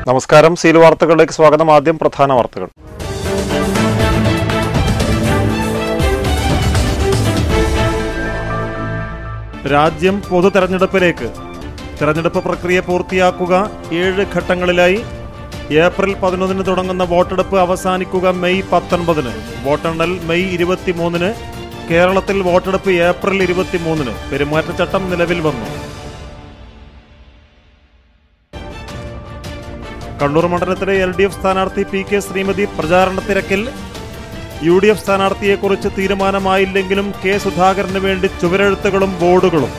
നമസ്കാരം, സീൽ വാർത്തകളിലേക്ക് സ്വാഗതം. ആദ്യം പ്രധാന വാർത്തകൾ. രാജ്യം പൊതു തെരഞ്ഞെടുപ്പിലേക്ക്. തെരഞ്ഞെടുപ്പ് പ്രക്രിയ പൂർത്തിയാക്കുക 7 ഘട്ടങ്ങളിലായി. ഏപ്രിൽ 11 തുടങ്ങുന്ന വോട്ടെടുപ്പ് അവസാനിക്കുക മെയ് 19. വോട്ടെണ്ണൽ മെയ് 23. കേരളത്തിൽ വോട്ടെടുപ്പ് ഏപ്രിൽ 23. പെരുമാറ്റച്ചട്ടം നിലവിൽ വന്നു. കണ്ണൂർ മണ്ഡലത്തിലെ LDF സ്ഥാനാർത്ഥി PK ശ്രീമതി പ്രചാരണ തിരക്കിൽ. UDF സ്ഥാനാർത്ഥിയെക്കുറിച്ച് തീരുമാനമായില്ലെങ്കിലും K സുധാകരന് വേണ്ടി ചുവരെഴുത്തുകളും ബോർഡുകളും.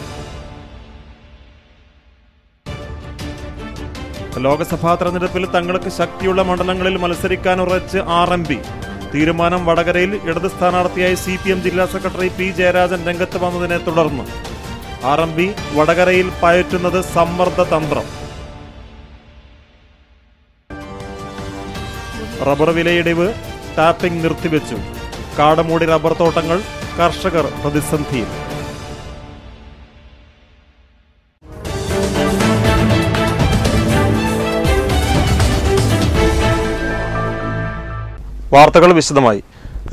ലോക്സഭാ തെരഞ്ഞെടുപ്പിൽ തങ്ങൾക്ക് ശക്തിയുള്ള മണ്ഡലങ്ങളിൽ മത്സരിക്കാൻ ഉറച്ച് RMP. തീരുമാനം വടകരയിൽ ഇടത് സ്ഥാനാർത്ഥിയായി CPM ജില്ലാ സെക്രട്ടറി P ജയരാജൻ രംഗത്ത് വന്നതിനെ തുടർന്ന് RMP വടകരയിൽ പയറ്റുന്നത് സമ്മർദ്ദ തന്ത്രം. റബ്ബർ വിലയിടിവ്, ടാപ്പിംഗ് നിർത്തിവെച്ചു. കാടമൂടി റബ്ബർ തോട്ടങ്ങൾ, കർഷകർ പ്രതിസന്ധിയിൽ. വാർത്തകൾ വിശദമായി.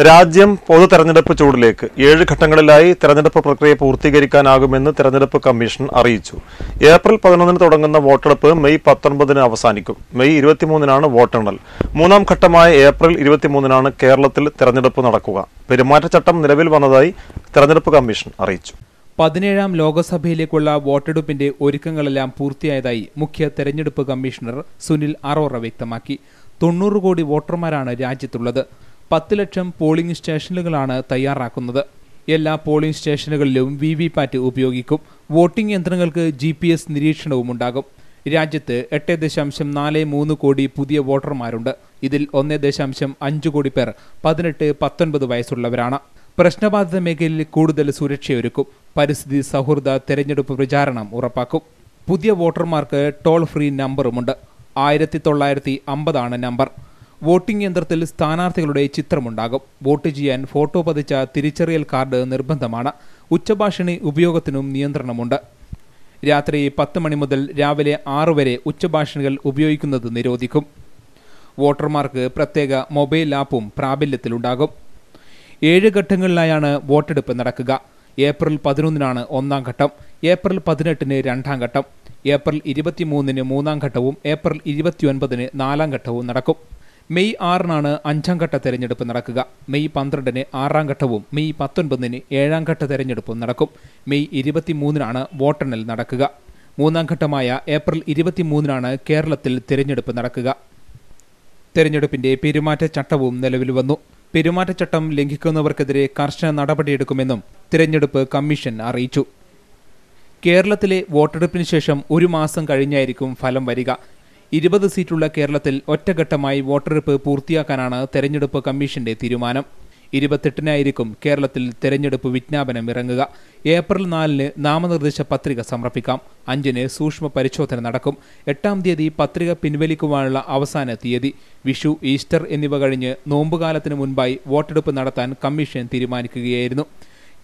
രാജ്യം പൊതു തെരഞ്ഞെടുപ്പ് ചൂടിലേക്ക്. 7 ഘട്ടങ്ങളിലായി തെരഞ്ഞെടുപ്പ് പ്രക്രിയ പൂർത്തീകരിക്കാനാകുമെന്ന് തെരഞ്ഞെടുപ്പ് കമ്മീഷൻ അറിയിച്ചു. ഏപ്രിൽ 11 തുടങ്ങുന്ന വോട്ടെടുപ്പ് മെയ് 19 അവസാനിക്കും. മെയ് 23 വോട്ടെണ്ണൽ. 3ാം ഘട്ടമായ ഏപ്രിൽ 23 കേരളത്തിൽ തെരഞ്ഞെടുപ്പ് നടക്കുക. പെരുമാറ്റച്ചട്ടം നിലവിൽ വന്നതായി തെരഞ്ഞെടുപ്പ് കമ്മീഷൻ അറിയിച്ചു. 17ാം ലോക്സഭയിലേക്കുള്ള വോട്ടെടുപ്പിന്റെ ഒരുക്കങ്ങളെല്ലാം പൂർത്തിയായതായി മുഖ്യ തെരഞ്ഞെടുപ്പ് കമ്മീഷണർ സുനിൽ അറോറ വ്യക്തമാക്കി. 90 കോടി വോട്ടർമാരാണ് രാജ്യത്തുള്ളത്. 10 ലക്ഷം പോളിംഗ് സ്റ്റേഷനുകളാണ് തയ്യാറാക്കുന്നത്. എല്ലാ പോളിംഗ് സ്റ്റേഷനുകളിലും VVPAT ഉപയോഗിക്കും. വോട്ടിംഗ് യന്ത്രങ്ങൾക്ക് GPS നിരീക്ഷണവും ഉണ്ടാകും. രാജ്യത്ത് 8.43 കോടി പുതിയ വോട്ടർമാരുണ്ട്. ഇതിൽ 1.5 കോടി പേർ 18-19 വയസ്സുള്ളവരാണ്. പ്രശ്നബാധിത മേഖലയിൽ കൂടുതൽ സുരക്ഷയൊരുക്കും. പരിസ്ഥിതി സൗഹൃദ തെരഞ്ഞെടുപ്പ് പ്രചാരണം ഉറപ്പാക്കും. പുതിയ വോട്ടർമാർക്ക് ടോൾ ഫ്രീ നമ്പറുമുണ്ട്. 1950 നമ്പർ. വോട്ടിംഗ് യന്ത്രത്തിൽ സ്ഥാനാർത്ഥികളുടെ ചിത്രമുണ്ടാകും. വോട്ട് ചെയ്യാൻ ഫോട്ടോ പതിച്ച തിരിച്ചറിയൽ കാർഡ് നിർബന്ധമാണ്. ഉച്ചഭാഷിണി ഉപയോഗത്തിനും നിയന്ത്രണമുണ്ട്. രാത്രി 10 മണി മുതൽ രാവിലെ 6 വരെ ഉച്ചഭാഷിണികൾ ഉപയോഗിക്കുന്നത് നിരോധിക്കും. വോട്ടർമാർക്ക് പ്രത്യേക മൊബൈൽ ആപ്പും പ്രാബല്യത്തിലുണ്ടാകും. 7 ഘട്ടങ്ങളിലായാണ് വോട്ടെടുപ്പ് നടക്കുക. ഏപ്രിൽ 11 1ാം ഘട്ടം, ഏപ്രിൽ 18 2ാം ഘട്ടം, ഏപ്രിൽ 23 3ാം ഘട്ടവും ഏപ്രിൽ 29 4ാം ഘട്ടവും നടക്കും. മെയ് 6 5ാം ഘട്ട തെരഞ്ഞെടുപ്പ് നടക്കുക. മെയ് 12 6ാം ഘട്ടവും മെയ് 19 7ാം ഘട്ട തെരഞ്ഞെടുപ്പും നടക്കും. മെയ് 23 വോട്ടെണ്ണൽ നടക്കുക. 3ാം ഘട്ടമായ ഏപ്രിൽ 23 കേരളത്തിൽ തെരഞ്ഞെടുപ്പ് നടക്കുക. തെരഞ്ഞെടുപ്പിന്റെ പെരുമാറ്റച്ചട്ടവും നിലവിൽ വന്നു. പെരുമാറ്റച്ചട്ടം ലംഘിക്കുന്നവർക്കെതിരെ കർശന നടപടിയെടുക്കുമെന്നും തിരഞ്ഞെടുപ്പ് കമ്മീഷൻ അറിയിച്ചു. കേരളത്തിലെ വോട്ടെടുപ്പിന് ശേഷം 1 മാസം കഴിഞ്ഞായിരിക്കും ഫലം വരിക. 20 സീറ്റുള്ള കേരളത്തിൽ ഒറ്റഘട്ടമായി വോട്ടെടുപ്പ് പൂർത്തിയാക്കാനാണ് തെരഞ്ഞെടുപ്പ് കമ്മീഷന്റെ തീരുമാനം. 28 കേരളത്തിൽ തെരഞ്ഞെടുപ്പ് വിജ്ഞാപനം ഇറങ്ങുക. ഏപ്രിൽ 4 നാമനിർദ്ദേശ പത്രിക സമർപ്പിക്കാം. 5 സൂക്ഷ്മ പരിശോധന നടക്കും. 8ാം തീയതി പത്രിക പിൻവലിക്കുവാനുള്ള അവസാന തീയതി. വിഷു, ഈസ്റ്റർ എന്നിവ കഴിഞ്ഞ് നോമ്പുകാലത്തിന് മുൻപായി വോട്ടെടുപ്പ് നടത്താൻ കമ്മീഷൻ തീരുമാനിക്കുകയായിരുന്നു.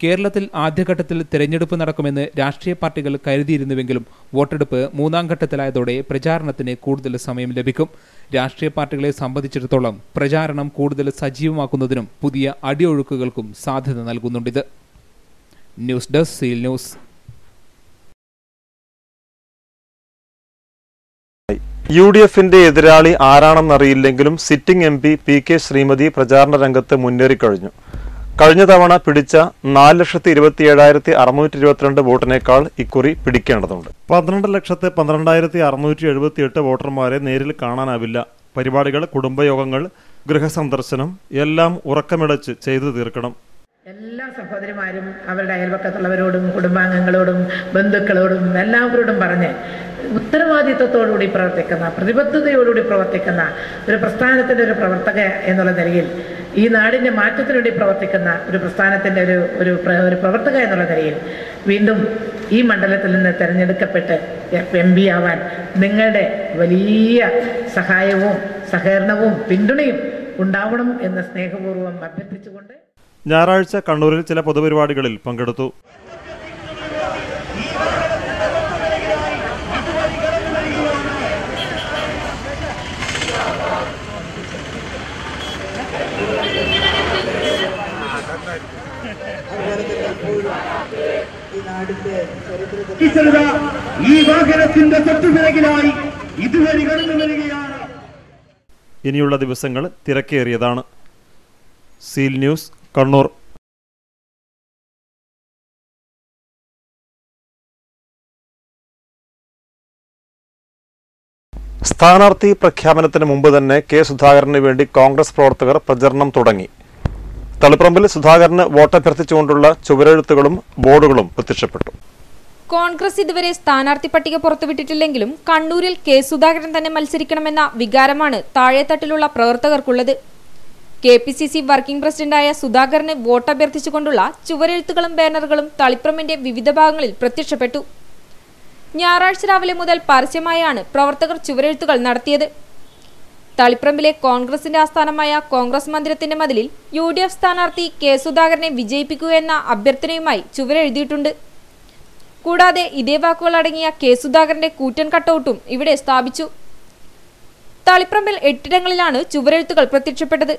കേരളത്തിൽ ആദ്യഘട്ടത്തിൽ തെരഞ്ഞെടുപ്പ് നടക്കുമെന്ന് രാഷ്ട്രീയ പാർട്ടികൾ കരുതിയിരുന്നുവെങ്കിലും വോട്ടെടുപ്പ് 3ാം ഘട്ടത്തിലായതോടെ പ്രചാരണത്തിന് കൂടുതൽ സമയം ലഭിക്കും. രാഷ്ട്രീയ പാർട്ടികളെ സംബന്ധിച്ചിടത്തോളം പ്രചാരണം കൂടുതൽ സജീവമാക്കുന്നതിനും പുതിയ അടിയൊഴുക്കുകൾക്കും സാധ്യത നൽകുന്നുണ്ടിത്. News desk, seal news. UDFന്റെ എതിരാളി ആരാണെന്നറിയില്ലെങ്കിലും സിറ്റിംഗ് MP PK ശ്രീമതി പ്രചാരണ രംഗത്ത് മുന്നേറിക്കഴിഞ്ഞു. കഴിഞ്ഞ തവണ പിടിച്ച 4,27,622 വോട്ടിനേക്കാൾ ഇക്കുറി പിടിക്കേണ്ടതുണ്ട്. 12,12,678 വോട്ടർമാരെ നേരിൽ കാണാനാവില്ല. പരിപാടികൾ, കുടുംബയോഗങ്ങൾ, ഗൃഹസന്ദർശനം എല്ലാം ഉറക്കമിളച്ച് ചെയ്തു തീർക്കണം. എല്ലാ സഹോദരിമാരും അവരുടെ അയൽപക്കത്തുള്ളവരോടും കുടുംബാംഗങ്ങളോടും ബന്ധുക്കളോടും എല്ലാവരോടും പറഞ്ഞ് ഉത്തരവാദിത്വത്തോടുകൂടി പ്രവർത്തിക്കുന്ന, പ്രതിബദ്ധതയോടുകൂടി പ്രവർത്തിക്കുന്ന ഒരു പ്രസ്ഥാനത്തിൻ്റെ ഒരു പ്രവർത്തക എന്നുള്ള നിലയിൽ, ഈ നാടിൻ്റെ മാറ്റത്തിനു വേണ്ടി പ്രവർത്തിക്കുന്ന ഒരു പ്രസ്ഥാനത്തിൻ്റെ ഒരു പ്രവർത്തക എന്നുള്ള നിലയിൽ വീണ്ടും ഈ മണ്ഡലത്തിൽ നിന്ന് തിരഞ്ഞെടുക്കപ്പെട്ട് MP ആവാൻ നിങ്ങളുടെ വലിയ സഹായവും സഹകരണവും പിന്തുണയും ഉണ്ടാവണം എന്ന് സ്നേഹപൂർവ്വം അഭ്യർത്ഥിച്ചുകൊണ്ട് ഞായറാഴ്ച കണ്ണൂരിൽ ചില പൊതുപരിപാടികളിൽ പങ്കെടുത്തു. ഈ വാഹനത്തിന്റെ തൊട്ടുപിറകിലായി ഇതുവരെ കടന്നു വരികയാണ്. ഇനിയുള്ള ദിവസങ്ങൾ തിരക്കേറിയതാണ്. Seal news, Kannur. സ്ഥാനാർത്ഥി പ്രഖ്യാപനത്തിന് മുമ്പ് തന്നെ കെ സുധാകരന് വേണ്ടി കോൺഗ്രസ് പ്രവർത്തകർ പ്രചരണം തുടങ്ങി. തളിപ്പറമ്പിൽ സുധാകരന് വോട്ടഭ്യർത്ഥിച്ചുകൊണ്ടുള്ള ചുവരെഴുത്തുകളും ബോർഡുകളും പ്രത്യക്ഷപ്പെട്ടു. കോൺഗ്രസ് ഇതുവരെ സ്ഥാനാർത്ഥി പട്ടിക പുറത്തുവിട്ടിട്ടില്ലെങ്കിലും കണ്ണൂരിൽ കെ സുധാകരൻ തന്നെ മത്സരിക്കണമെന്ന വികാരമാണ് താഴെത്തട്ടിലുള്ള പ്രവർത്തകർക്കുള്ളത്. KPCC വർക്കിംഗ് പ്രസിഡന്റായ സുധാകരന് വോട്ടഭ്യർത്ഥിച്ചുകൊണ്ടുള്ള ചുവരെഴുത്തുകളും ബാനറുകളും തളിപ്പറമ്പിന്റെ വിവിധ ഭാഗങ്ങളിൽ പ്രത്യക്ഷപ്പെട്ടു. ഞായറാഴ്ച രാവിലെ മുതൽ പരസ്യമായാണ് പ്രവർത്തകർ ചുവരെഴുത്തുകൾ നടത്തിയത്. തളിപ്പറമ്പിലെ കോൺഗ്രസിന്റെ ആസ്ഥാനമായ കോൺഗ്രസ് മന്ദിരത്തിന്റെ മതിലിൽ UDF സ്ഥാനാർത്ഥി കെ സുധാകരനെ വിജയിപ്പിക്കുക എന്ന അഭ്യർത്ഥനയുമായി ചുവരെഴുതിയിട്ടുണ്ട്. കൂടാതെ ഇതേ വാക്കുകൾ അടങ്ങിയ കെ സുധാകരന്റെ കൂറ്റൻ കട്ടൗട്ടും ഇവിടെ സ്ഥാപിച്ചു. തളിപ്പറമ്പിൽ 8 ഇടങ്ങളിലാണ് ചുവരെഴുത്തുകൾ പ്രത്യക്ഷപ്പെട്ടത്.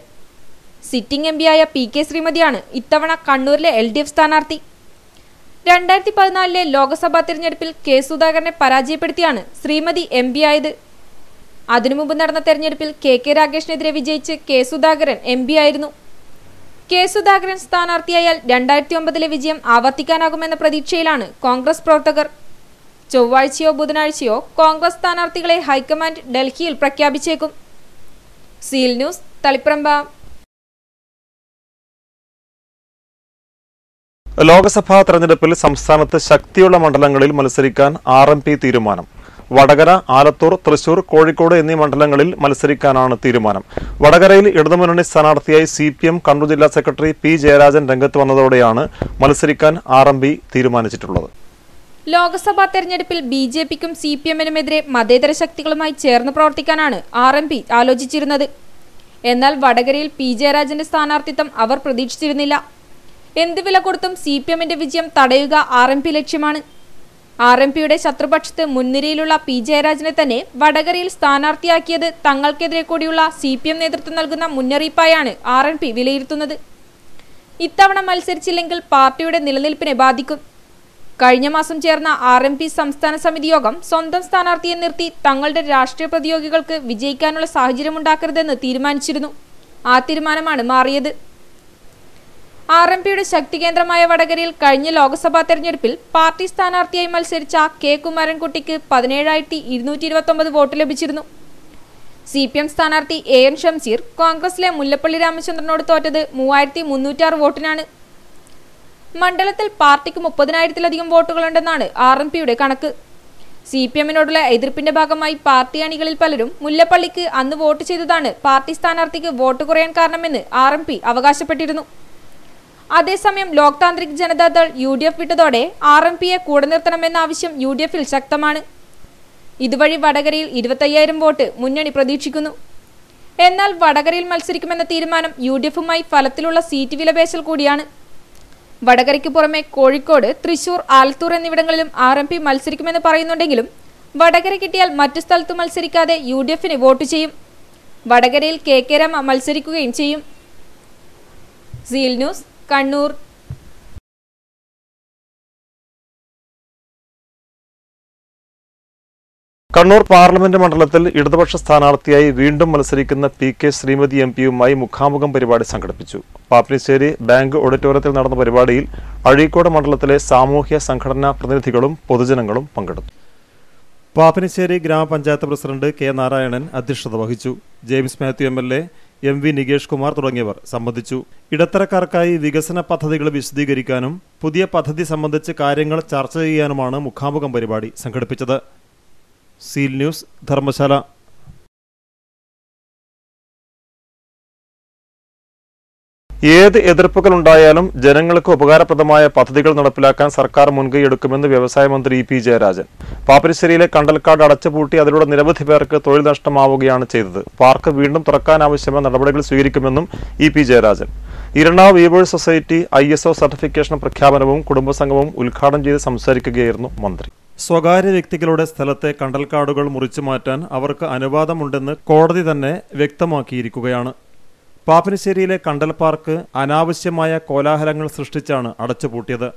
സിറ്റിംഗ് MPയായ PK ശ്രീമതിയാണ് ഇത്തവണ കണ്ണൂരിലെ LDF സ്ഥാനാർത്ഥി. 2014 ലോക്സഭാ തെരഞ്ഞെടുപ്പിൽ കെ സുധാകരനെ പരാജയപ്പെടുത്തിയാണ് ശ്രീമതി MP ആയത്. അതിനു മുമ്പ് നടന്ന തെരഞ്ഞെടുപ്പിൽ KK രാഗേഷിനെതിരെ വിജയിച്ച് കെ സുധാകരൻ MP ആയിരുന്നു. കെ സുധാകരൻ സ്ഥാനാർത്ഥിയായാൽ 2009 വിജയം ആവർത്തിക്കാനാകുമെന്ന പ്രതീക്ഷയിലാണ് കോൺഗ്രസ് പ്രവർത്തകർ. ചൊവ്വാഴ്ചയോ ബുധനാഴ്ചയോ കോൺഗ്രസ് സ്ഥാനാർത്ഥികളെ ഹൈക്കമാൻഡ് ഡൽഹിയിൽ പ്രഖ്യാപിച്ചേക്കും. Seal news, Taliparamba. ലോക്സഭാ തെരഞ്ഞെടുപ്പിൽ സംസ്ഥാനത്ത് ശക്തിയുള്ള മണ്ഡലങ്ങളിൽ മത്സരിക്കാൻ RMP തീരുമാനം. വടകര, ആലത്തൂർ, തൃശൂർ, കോഴിക്കോട് എന്നീ മണ്ഡലങ്ങളിൽ മത്സരിക്കാനാണ് തീരുമാനം. വടകരയിൽ ഇടതുമുന്നണി സ്ഥാനാർത്ഥിയായി CPM കണ്ണൂർ ജില്ലാ സെക്രട്ടറി P ജയരാജൻ രംഗത്ത് വന്നതോടെയാണ് മത്സരിക്കാൻ RMP തീരുമാനിച്ചിട്ടുള്ളത്. ലോക്സഭാ തെരഞ്ഞെടുപ്പിൽ BJPക്കും CPMനുമെതിരെ മതേതര ശക്തികളുമായി ചേർന്ന് പ്രവർത്തിക്കാനാണ് RMP ആലോചിച്ചിരുന്നത്. എന്നാൽ വടകരയിൽ P ജയരാജന്റെ സ്ഥാനാർത്ഥിത്വം അവർ പ്രതീക്ഷിച്ചിരുന്നില്ല. എന്ത് വില കൊടുത്തും CPMന്റെ വിജയം തടയുക RMP ലക്ഷ്യമാണ്. RMPയുടെ ശത്രുപക്ഷത്ത് മുൻനിരയിലുള്ള P ജയരാജനെ തന്നെ വടകരയിൽ സ്ഥാനാർത്ഥിയാക്കിയത് തങ്ങൾക്കെതിരെ കൂടിയുള്ള CPM നേതൃത്വം നൽകുന്ന മുന്നറിയിപ്പായാണ് RMP വിലയിരുത്തുന്നത്. ഇത്തവണ മത്സരിച്ചില്ലെങ്കിൽ പാർട്ടിയുടെ നിലനിൽപ്പിനെ ബാധിക്കും. കഴിഞ്ഞ മാസം ചേർന്ന RMP സംസ്ഥാന സമിതി യോഗം സ്വന്തം സ്ഥാനാർത്ഥിയെ നിർത്തി തങ്ങളുടെ രാഷ്ട്രീയ പ്രതിയോഗികൾക്ക് വിജയിക്കാനുള്ള സാഹചര്യമുണ്ടാക്കരുതെന്ന് തീരുമാനിച്ചിരുന്നു. ആ തീരുമാനമാണ് മാറിയത്. RMPയുടെ ശക്തി കേന്ദ്രമായ വടകരയിൽ കഴിഞ്ഞ ലോക്സഭാ തെരഞ്ഞെടുപ്പിൽ പാർട്ടി സ്ഥാനാർത്ഥിയായി മത്സരിച്ച K കുമാരൻകുട്ടിക്ക് 17,229 വോട്ട് ലഭിച്ചിരുന്നു. CPM സ്ഥാനാർത്ഥി AN ഷംസീർ കോൺഗ്രസിലെ മുല്ലപ്പള്ളി രാമചന്ദ്രനോട് തോറ്റത് 3,306 വോട്ടിനാണ്. മണ്ഡലത്തിൽ പാർട്ടിക്ക് 30,000-ലധികം വോട്ടുകളുണ്ടെന്നാണ് RMPയുടെ കണക്ക്. CPMനോടുള്ള എതിർപ്പിന്റെ ഭാഗമായി പാർട്ടി അണികളിൽ പലരും മുല്ലപ്പള്ളിക്ക് അന്ന് വോട്ട് ചെയ്തതാണ് പാർട്ടി സ്ഥാനാർത്ഥിക്ക് വോട്ട് കുറയാൻ കാരണമെന്ന് RMP അവകാശപ്പെട്ടിരുന്നു. അതേസമയം ലോക് താന്ത്രിക് ജനതാദൾ UDF വിട്ടതോടെ RMPയെ കൂടെ നിർത്തണമെന്ന ആവശ്യം UDFൽ ശക്തമാണ്. ഇതുവഴി വടകരയിൽ 25,000 വോട്ട് മുന്നണി പ്രതീക്ഷിക്കുന്നു. എന്നാൽ വടകരയിൽ മത്സരിക്കുമെന്ന തീരുമാനം UDFുമായി ഫലത്തിലുള്ള സീറ്റ് വിലപേശൽ കൂടിയാണ്. വടകരയ്ക്ക് പുറമെ കോഴിക്കോട്, തൃശൂർ, ആലത്തൂർ എന്നിവിടങ്ങളിലും RMP മത്സരിക്കുമെന്ന് പറയുന്നുണ്ടെങ്കിലും വടകര കിട്ടിയാൽ മറ്റു സ്ഥലത്ത് മത്സരിക്കാതെ UDFന് വോട്ട് ചെയ്യും. വടകരയിൽ KK രമ മത്സരിക്കുകയും ചെയ്യും. Seal news, Kannur. Kannur parliament മണ്ഡലത്തിൽ ഇടതുപക്ഷ സ്ഥാനാർത്ഥിയായി വീണ്ടും മത്സരിക്കുന്ന PK ശ്രീമതി MPയുമായി മുഖാമുഖം പരിപാടി സംഘടിപ്പിച്ചു. പാപ്പിനിശ്ശേരി ബാങ്ക് ഓഡിറ്റോറിയത്തിൽ നടന്ന പരിപാടിയിൽ അഴീക്കോട് മണ്ഡലത്തിലെ സാമൂഹ്യ സംഘടനാ പ്രതിനിധികളും പൊതുജനങ്ങളും പങ്കെടുത്തു. പാപ്പിനിശ്ശേരി ഗ്രാമപഞ്ചായത്ത് പ്രസിഡന്റ് K നാരായണൻ അധ്യക്ഷത വഹിച്ചു. James Mathew MLA, MV Nikesh Kumar തുടങ്ങിയവർ സംബന്ധിച്ചു. ഇടത്തരക്കാർക്കായി വികസന പദ്ധതികൾ വിശദീകരിക്കാനും പുതിയ പദ്ധതി സംബന്ധിച്ച് കാര്യങ്ങൾ ചർച്ച ചെയ്യാനുമാണ് മുഖാമുഖം പരിപാടി സംഘടിപ്പിച്ചത്. Seal news, Dharamshala. ഏത് എതിർപ്പുകൾ ഉണ്ടായാലും ജനങ്ങൾക്ക് ഉപകാരപ്രദമായ പദ്ധതികൾ നടപ്പിലാക്കാൻ സർക്കാർ മുൻകൈയെടുക്കുമെന്ന് വ്യവസായ മന്ത്രി P ജയരാജൻ. പാപ്പിനിശ്ശേരിയിലെ കണ്ടൽക്കാട് അടച്ചുപൂട്ടി അതിലൂടെ നിരവധി പേർക്ക് തൊഴിൽ നഷ്ടമാവുകയാണ് ചെയ്തത്. പാർക്ക് വീണ്ടും തുറക്കാനാവശ്യമായ നടപടികൾ സ്വീകരിക്കുമെന്നും P Jayarajan. Irinavu weavers society ISO certification പ്രഖ്യാപനവും കുടുംബസംഗമവും ഉദ്ഘാടനം ചെയ്ത് സംസാരിക്കുകയായിരുന്നു മന്ത്രി. സ്വകാര്യ വ്യക്തികളുടെ സ്ഥലത്തെ കണ്ടൽക്കാടുകൾ മുറിച്ചു മാറ്റാൻ അവർക്ക് അനുവാദമുണ്ടെന്ന് കോടതി തന്നെ വ്യക്തമാക്കിയിരിക്കുകയാണ്. പാപ്പിനിശ്ശേരിയിലെ കണ്ടൽ പാർക്ക് അനാവശ്യമായ കോലാഹലങ്ങൾ സൃഷ്ടിച്ചാണ് അടച്ചുപൂട്ടിയത്.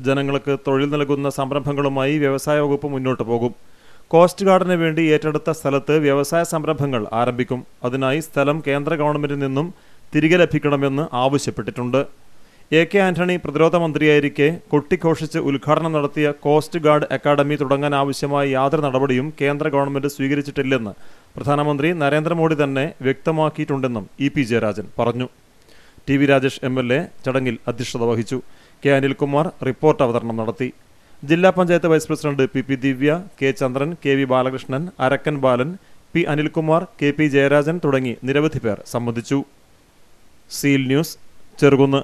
ജനങ്ങൾക്ക് തൊഴിൽ നൽകുന്ന സംരംഭങ്ങളുമായി വ്യവസായ വകുപ്പ് മുന്നോട്ട് പോകും. കോസ്റ്റ് ഗാർഡിന് വേണ്ടി ഏറ്റെടുത്ത സ്ഥലത്ത് വ്യവസായ സംരംഭങ്ങൾ ആരംഭിക്കും. അതിനായി സ്ഥലം കേന്ദ്ര ഗവൺമെന്റിൽ നിന്നും തിരികെ ലഭിക്കണമെന്ന് ആവശ്യപ്പെട്ടിട്ടുണ്ട്. AK ആന്റണി പ്രതിരോധ മന്ത്രിയായിരിക്കെ കൊട്ടിഘോഷിച്ച് ഉദ്ഘാടനം നടത്തിയ കോസ്റ്റ് ഗാർഡ് അക്കാദമി തുടങ്ങാൻ ആവശ്യമായ യാതൊരു നടപടിയും കേന്ദ്ര ഗവൺമെന്റ് സ്വീകരിച്ചിട്ടില്ലെന്ന് പ്രധാനമന്ത്രി നരേന്ദ്രമോദി തന്നെ വ്യക്തമാക്കിയിട്ടുണ്ടെന്നും EP ജയരാജൻ പറഞ്ഞു. TV രാജേഷ് MLA ചടങ്ങിൽ അധ്യക്ഷത വഹിച്ചു. K അനിൽകുമാർ റിപ്പോർട്ട് അവതരണം നടത്തി. ജില്ലാ പഞ്ചായത്ത് വൈസ് പ്രസിഡന്റ് PP ദിവ്യ, K ചന്ദ്രൻ, KV ബാലകൃഷ്ണൻ, അരക്കൻ ബാലൻ, P അനിൽകുമാർ, KP ജയരാജൻ തുടങ്ങി നിരവധി പേർ സംബന്ധിച്ചു. Seal news, Cherukunnu.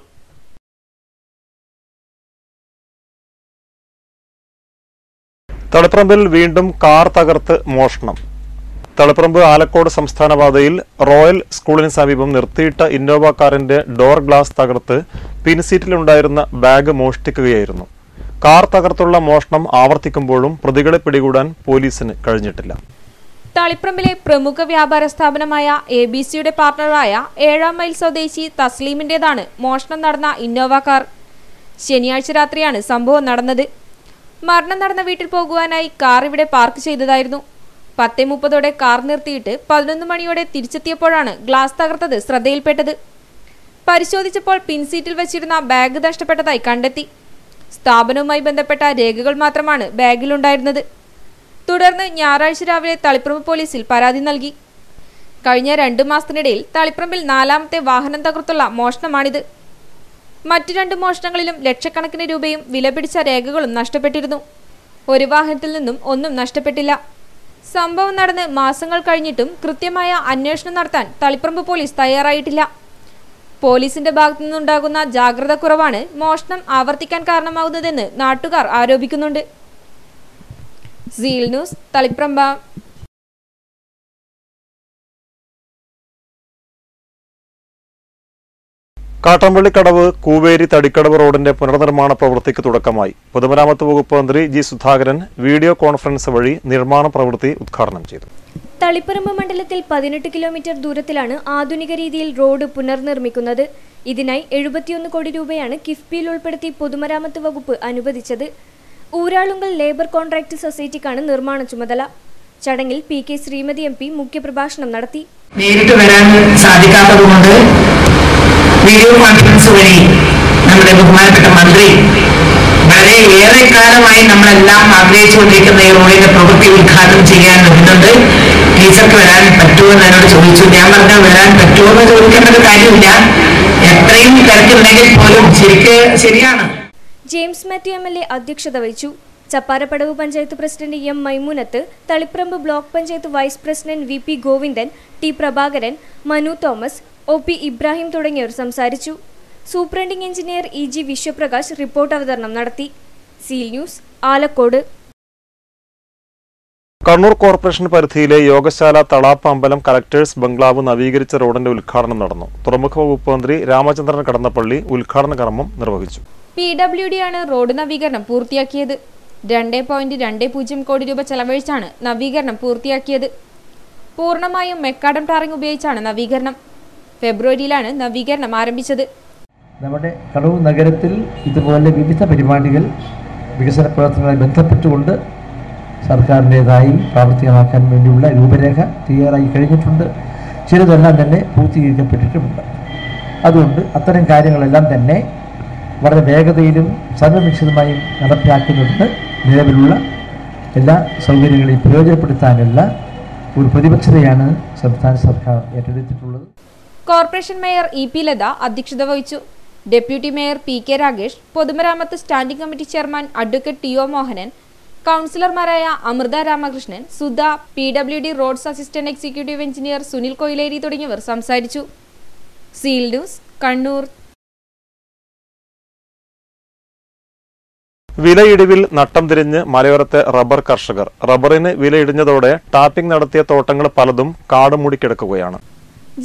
തളിപ്പറമ്പിൽ വീണ്ടും കാർ തകർത്ത് മോഷണം. തളിപ്പറമ്പ് ആലക്കോട് സംസ്ഥാന പാതയിൽ റോയൽ സ്കൂളിന് സമീപം നിർത്തിയിട്ട ഇന്നോവ കാറിന്റെ ഡോർ ഗ്ലാസ് തകർത്ത് പിൻസീറ്റിലുണ്ടായിരുന്ന ബാഗ് മോഷ്ടിക്കുകയായിരുന്നു. കാർ തകർത്തുള്ള മോഷണം ആവർത്തിക്കുമ്പോഴും പ്രതികളെ പിടികൂടാൻ പോലീസിന് കഴിഞ്ഞിട്ടില്ല. തളിപ്പറമ്പിലെ പ്രമുഖ വ്യാപാര സ്ഥാപനമായ ABCയുടെ പാർട്ണറായ 7-ാം മൈൽ സ്വദേശി തസ്ലീമിന്റേതാണ് മോഷണം നടന്ന ഇന്നോവ കാർ. ശനിയാഴ്ച രാത്രിയാണ് സംഭവം നടന്നത്. മരണം നടന്ന വീട്ടിൽ പോകുവാനായി കാർ ഇവിടെ പാർക്ക് ചെയ്തതായിരുന്നു. 10:30 കാർ നിർത്തിയിട്ട് 11 മണിയോടെ തിരിച്ചെത്തിയപ്പോഴാണ് ഗ്ലാസ് തകർത്തത് ശ്രദ്ധയിൽപ്പെട്ടത്. പരിശോധിച്ചപ്പോൾ പിൻസീറ്റിൽ വെച്ചിരുന്ന ബാഗ് നഷ്ടപ്പെട്ടതായി കണ്ടെത്തി. സ്ഥാപനവുമായി ബന്ധപ്പെട്ട രേഖകൾ മാത്രമാണ് ബാഗിലുണ്ടായിരുന്നത്. തുടർന്ന് ഞായറാഴ്ച രാവിലെ തളിപ്പറമ്പ് പോലീസിൽ പരാതി നൽകി. കഴിഞ്ഞ 2 മാസത്തിനിടയിൽ തളിപ്പറമ്പിൽ 4ാമത്തെ വാഹനം തകർത്തുള്ള മോഷണമാണിത്. മറ്റു 2 മോഷണങ്ങളിലും ലക്ഷക്കണക്കിന് രൂപയും വിലപിടിച്ച രേഖകളും നഷ്ടപ്പെട്ടിരുന്നു. ഒരു വാഹനത്തിൽ നിന്നും ഒന്നും നഷ്ടപ്പെട്ടില്ല. സംഭവം നടന്ന് മാസങ്ങൾ കഴിഞ്ഞിട്ടും കൃത്യമായ അന്വേഷണം നടത്താൻ തളിപ്പറമ്പ് പോലീസ് തയ്യാറായിട്ടില്ല. പോലീസിന്റെ ഭാഗത്തു നിന്നുണ്ടാകുന്ന ജാഗ്രത കുറവാണ് മോഷണം ആവർത്തിക്കാൻ കാരണമാകുന്നതെന്ന് നാട്ടുകാർ ആരോപിക്കുന്നുണ്ട്. Seal news, Taliparamba. കാട്ടമ്പള്ളിക്കടവ് കൂവേരി തടിക്കടവ് റോഡിന്റെ പുനർനിർമ്മാണ പ്രവൃത്തിക്ക് തുടക്കമായി. പൊതുമരാമത്ത് വകുപ്പ് മന്ത്രി G സുധാകരൻ വീഡിയോ കോൺഫറൻസ് വഴി നിർമ്മാണ പ്രവൃത്തി ഉദ്ഘാടനം ചെയ്തു. തളിപ്പറമ്പ് മണ്ഡലത്തിൽ 18 കിലോമീറ്റർ ദൂരത്തിലാണ് ആധുനിക രീതിയിൽ റോഡ് പുനർനിർമ്മിക്കുന്നത്. ഇതിനായി 71 കോടി രൂപയാണ് കിഫ്ബിയിൽ ഉൾപ്പെടുത്തി പൊതുമരാമത്ത് വകുപ്പ് അനുവദിച്ചത്. ഊരാളുങ്കൽ ലേബർ കോൺട്രാക്ട് സൊസൈറ്റിക്കാണ് നിർമ്മാണ ചുമതല. ചടങ്ങിൽ PK ശ്രീമതി MP മുഖ്യപ്രഭാഷണം നടത്തി. നേരിട്ട് വരാൻ സാധിക്കാത്തതുകൊണ്ട് വീഡിയോ കോൺഫറൻസ് വഴി നമ്മുടെ ബഹുമാനപ്പെട്ട മന്ത്രി വളരെ ഏറെ കാലമായി നമ്മളെല്ലാം ആഗ്രഹിച്ചുകൊണ്ടിരിക്കുന്ന ഈ റോഡിന്റെ പ്രവൃത്തി ഉദ്ഘാടനം ചെയ്യാൻ വരുന്നുണ്ട്. ടീച്ചർക്ക് വരാൻ പറ്റുമോ എന്ന് എന്നോട് ചോദിച്ചു. ഞാൻ പറഞ്ഞു വരാൻ പറ്റുമോ എന്ന് ചോദിക്കേണ്ട ഒരു കാര്യമില്ല, എത്രയും തിരക്കുണ്ടെങ്കിൽ പോലും ശരിയാണ്. ജെയിംസ് മാത്യു MLA അധ്യക്ഷത വഹിച്ചു. Chapparapadavu panchayat president M Maimoonath, Taliparamba block panchayat vice president VP Govindan, T Prabhakaran, Manu Thomas, OP Ibrahim തുടങ്ങിയവർ സംസാരിച്ചു. Superintending engineer EG Vishwaprakash report അവതരണം നടത്തി. Seal news, Alakode. Kannur corporation പരിധിയിലെ യോഗശാല തളാപ്പ് അമ്പലം കലക്ടേഴ്സ് ബംഗ്ലാവ് നവീകരിച്ച റോഡിന്റെ ഉദ്ഘാടനം നടന്നു. തുറമുഖ വകുപ്പ് മന്ത്രി രാമചന്ദ്രൻ കടന്നപ്പള്ളി ഉദ്ഘാടന കർമ്മം നിർവഹിച്ചു. PWD ആണ് റോഡ് നവീകരണം പൂർത്തിയാക്കിയത്. 2.20 കോടി രൂപ ചെലവഴിച്ചാണ് നവീകരണം പൂർത്തിയാക്കിയത്. പൂർണ്ണമായും മെക്കാഡം ടാറിംഗ് ഉപയോഗിച്ചാണ് നവീകരണം. ഫെബ്രുവരിയിലാണ് നവീകരണം ആരംഭിച്ചത്. നമ്മുടെ കണ്ണൂർ നഗരത്തിൽ ഇതുപോലെ വിവിധ പരിപാടികൾ വികസന പ്രവർത്തനങ്ങളുമായി ബന്ധപ്പെട്ടുകൊണ്ട് സർക്കാരിൻ്റെതായി പ്രാവർത്തികമാക്കാൻ വേണ്ടിയുള്ള രൂപരേഖ തയ്യാറായി കഴിഞ്ഞിട്ടുണ്ട്. ചിലതെല്ലാം തന്നെ പൂർത്തീകരിക്കപ്പെട്ടിട്ടുമുണ്ട്. അതുകൊണ്ട് അത്തരം കാര്യങ്ങളെല്ലാം തന്നെ വളരെ വേഗതയിലും സർവ്വനിശ്ചിതമായും നടപ്പിലാക്കുന്നതിന് നിലവിലുള്ള എല്ലാ സൗകര്യങ്ങളെയും പ്രയോജനപ്പെടുത്താനുള്ള ഒരു പ്രതിബദ്ധതയാണ് സംസ്ഥാന സർക്കാർ ഏറ്റെടുത്തിട്ടുള്ളത്. കോർപ്പറേഷൻ മേയർ EP ലത അധ്യക്ഷത വഹിച്ചു. ഡെപ്യൂട്ടി മേയർ PK രാഗേഷ്, പൊതുമരാമത്ത് standing committee chairman advocate TO Mohanan, കൗൺസിലർമാരായ Amritha Ramakrishnan, Sudha, PWD roads assistant executive engineer Sunil Koyileri തുടങ്ങിയവർ സംസാരിച്ചു. Seal news, Kannur. വിലയിടിവിൽ നട്ടം തിരിഞ്ഞ് മലയോരത്തെ റബ്ബർ കർഷകർ. റബ്ബറിന് വിലയിടിഞ്ഞതോടെ ടാപ്പിംഗ് നടത്തിയ തോട്ടങ്ങൾ പലതും കാട് മൂടിക്കിടക്കുകയാണ്.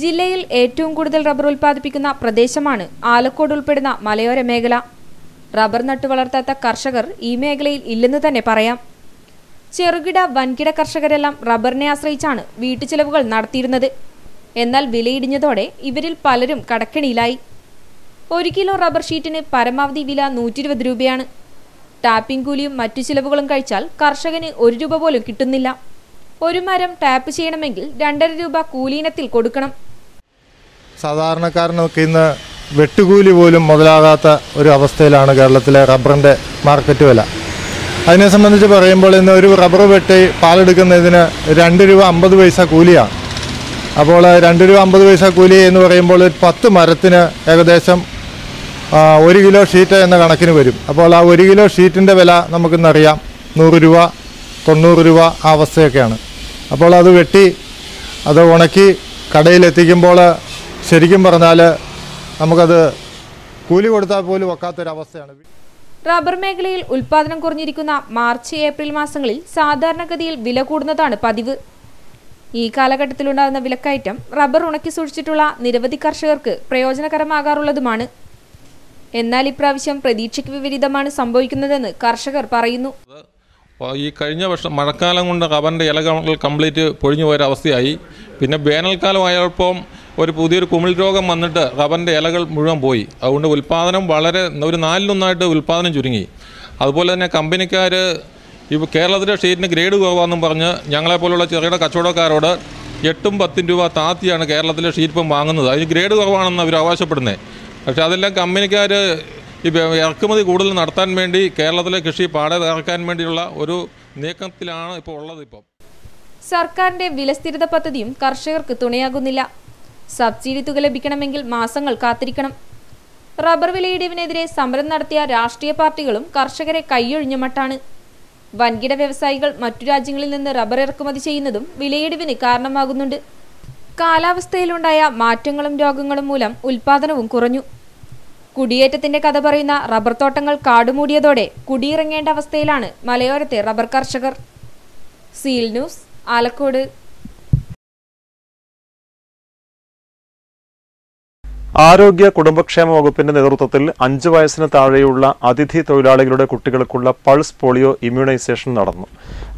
ജില്ലയിൽ ഏറ്റവും കൂടുതൽ റബ്ബർ ഉൽപ്പാദിപ്പിക്കുന്ന പ്രദേശമാണ് ആലക്കോട് ഉൾപ്പെടുന്ന മലയോര മേഖല. റബ്ബർ നട്ടു വളർത്താത്ത കർഷകർ ഈ മേഖലയിൽ ഇല്ലെന്ന് തന്നെ പറയാം. ചെറുകിട വൻകിട കർഷകരെല്ലാം റബ്ബറിനെ ആശ്രയിച്ചാണ് വീട്ടുചെലവുകൾ നടത്തിയിരുന്നത്. എന്നാൽ വിലയിടിഞ്ഞതോടെ ഇവരിൽ പലരും കടക്കെണിയിലായി. 1 കിലോ റബ്ബർ ഷീറ്റിന് പരമാവധി വില 120 രൂപയാണ്. ടാപ്പിംഗ് കൂലിയും മറ്റു ചിലവുകളും കഴിച്ചാൽ കർഷകന് 1 രൂപ പോലും കിട്ടുന്നില്ല. ഒരു മരം ടാപ്പ് ചെയ്യണമെങ്കിൽ 2.5 രൂപ കൂലിയിനത്തിൽ കൊടുക്കണം. സാധാരണക്കാരനൊക്കെ ഇന്ന് വെട്ടുകൂലി പോലും മുതലാകാത്ത ഒരു അവസ്ഥയിലാണ് കേരളത്തിലെ റബ്ബറിൻ്റെ മാർക്കറ്റ് വില. അതിനെ സംബന്ധിച്ച് പറയുമ്പോൾ ഇന്ന് ഒരു റബ്ബർ വെട്ടി പാലെടുക്കുന്നതിന് 2 രൂപ 50 പൈസ കൂലിയാണ്. അപ്പോൾ 2 രൂപ 50 പൈസ കൂലി എന്ന് പറയുമ്പോൾ 10 മരത്തിന് ഏകദേശം 1 കിലോ ഷീറ്റ് എന്ന കണക്കിന് വരും. അപ്പോൾ ആ 1 കിലോ ഷീറ്റിൻ്റെ വില നമുക്കിന്നറിയാം 100 രൂപ 90 രൂപ ആ അവസ്ഥയൊക്കെയാണ്. അപ്പോൾ അത് വെട്ടി അത് ഉണക്കി കടയിലെത്തിക്കുമ്പോൾ ശരിക്കും പറഞ്ഞാൽ നമുക്കത് കൂലി കൊടുത്താൽ പോലും ഒക്കാത്തൊരവസ്ഥയാണ്. റബ്ബർ മേഖലയിൽ ഉൽപാദനം കുറഞ്ഞിരിക്കുന്ന മാർച്ച് ഏപ്രിൽ മാസങ്ങളിൽ സാധാരണഗതിയിൽ വില കൂടുന്നതാണ് പതിവ്. ഈ കാലഘട്ടത്തിലുണ്ടാകുന്ന വിലക്കയറ്റം റബ്ബർ ഉണക്കി സൂക്ഷിച്ചിട്ടുള്ള നിരവധി കർഷകർക്ക് പ്രയോജനകരമാകാറുള്ളതുമാണ്. എന്നാൽ ഇപ്രാവശ്യം പ്രതീക്ഷയ്ക്ക് വിപരീതമാണ് സംഭവിക്കുന്നതെന്ന് കർഷകർ പറയുന്നു. ഈ കഴിഞ്ഞ വർഷം മഴക്കാലം കൊണ്ട് റബ്ബറിൻ്റെ ഇലകൾ കംപ്ലീറ്റ് പൊഴിഞ്ഞു പോയൊരവസ്ഥയായി. പിന്നെ വേനൽക്കാലമായപ്പോൾ പുതിയൊരു കുമിൾ രോഗം വന്നിട്ട് റബ്ബറിൻ്റെ ഇലകൾ മുഴുവൻ പോയി. അതുകൊണ്ട് ഉൽപ്പാദനം വളരെ ഒരു 4-1 ഉൽപ്പാദനം ചുരുങ്ങി. അതുപോലെ തന്നെ കമ്പനിക്കാർ ഇപ്പോൾ കേരളത്തിലെ ഷീറ്റിന് ഗ്രേഡ് കുറവാണെന്നും പറഞ്ഞ് ഞങ്ങളെപ്പോലുള്ള ചെറുകിട കച്ചവടക്കാരോട് 8-10 രൂപ താത്തിയാണ് കേരളത്തിലെ ഷീറ്റ് ഇപ്പം വാങ്ങുന്നത്. അതിന് ഗ്രേഡ് കുറവാണെന്ന് അവർ അവകാശപ്പെടുന്നത്. പക്ഷേ അതെല്ലാം കമ്പനിക്കാർ ഈ ഇറക്കുമതി കൂടുതൽ നടത്താൻ വേണ്ടി കേരളത്തിലെ കൃഷി പാടെ ഇറക്കാൻ വേണ്ടിയുള്ള ഒരു നീക്കത്തിലാണ് ഇപ്പോൾ ഉള്ളത്. ഇപ്പം സർക്കാരിന്റെ വിലസ്ഥിരത പദ്ധതിയും കർഷകർക്ക് തുണയാകുന്നില്ല. സബ്സിഡി തുക ലഭിക്കണമെങ്കിൽ മാസങ്ങൾ കാത്തിരിക്കണം. റബ്ബർ വിലയിടിവിനെതിരെ സമരം നടത്തിയ രാഷ്ട്രീയ പാർട്ടികളും കർഷകരെ കൈയൊഴിഞ്ഞ മട്ടാണ്. വൻകിട വ്യവസായികൾ മറ്റു രാജ്യങ്ങളിൽ നിന്ന് റബ്ബർ ഇറക്കുമതി ചെയ്യുന്നതും വിലയിടിവിന് കാരണമാകുന്നുണ്ട്. കാലാവസ്ഥയിലുണ്ടായ മാറ്റങ്ങളും രോഗങ്ങളും മൂലം ഉൽപാദനവും കുറഞ്ഞു. കുടിയേറ്റത്തിന്റെ കഥ പറയുന്ന റബ്ബർ തോട്ടങ്ങൾ കാടുമൂടിയതോടെ കുടിയിറങ്ങേണ്ട അവസ്ഥയിലാണ് മലയോരത്തെ റബ്ബർ കർഷകർ. Seal news, Alakode. ആരോഗ്യ കുടുംബക്ഷേമ വകുപ്പിന്റെ നേതൃത്വത്തിൽ 5 വയസ്സിന് താഴെയുള്ള അതിഥി തൊഴിലാളികളുടെ കുട്ടികൾക്കുള്ള പൾസ് പോളിയോ ഇമ്മ്യൂണൈസേഷൻ നടന്നു.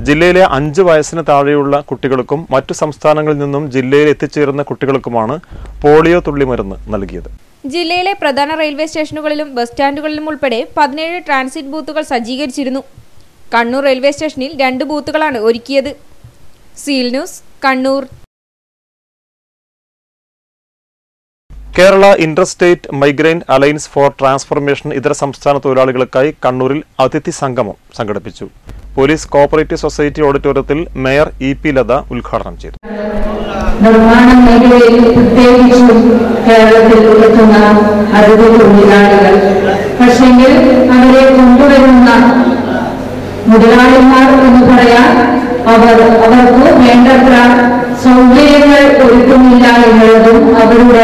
ജില്ലയിലെ 5 വയസ്സിന് താഴെയുള്ള കുട്ടികൾക്കും മറ്റു സംസ്ഥാനങ്ങളിൽ നിന്നും ജില്ലയിൽ എത്തിച്ചേരുന്ന കുട്ടികൾക്കുമാണ് പോളിയോ തുള്ളിമരുന്ന് നൽകിയത്. ജില്ലയിലെ പ്രധാന റെയിൽവേ സ്റ്റേഷനുകളിലും ബസ് സ്റ്റാൻഡുകളിലും ഉൾപ്പെടെ 17 ട്രാൻസിറ്റ് ബൂത്തുകൾ സജ്ജീകരിച്ചിരുന്നു. കണ്ണൂർ റെയിൽവേ സ്റ്റേഷനിൽ 2 ബൂത്തുകളാണ് ഒരുക്കിയത്. Seal news, Kannur. Kerala interstate migrant alliance for transformation ഇതര സംസ്ഥാന തൊഴിലാളികൾക്കായി കണ്ണൂരിൽ അതിഥി സംഗമം സംഘടിപ്പിച്ചു. പോലീസ് കോഓപ്പറേറ്റീവ് സൊസൈറ്റി ഓഡിറ്റോറിയത്തിൽ മേയർ EP ലത ഉദ്ഘാടനം ചെയ്തു. നിർമ്മാണ മേഖലയിൽ പ്രത്യേകിച്ചും കേരളത്തിൽ എത്തുന്ന അതിഥി തൊഴിലാളികൾ പക്ഷെങ്കിൽ അവരെ കൊണ്ടുവരുന്ന മുതലാളിമാർ എന്ന് പറയാൻ അവർക്ക് വേണ്ടത്ര സൗകര്യങ്ങൾ ഒരുക്കുന്നില്ല എന്നുള്ളതും അവരുടെ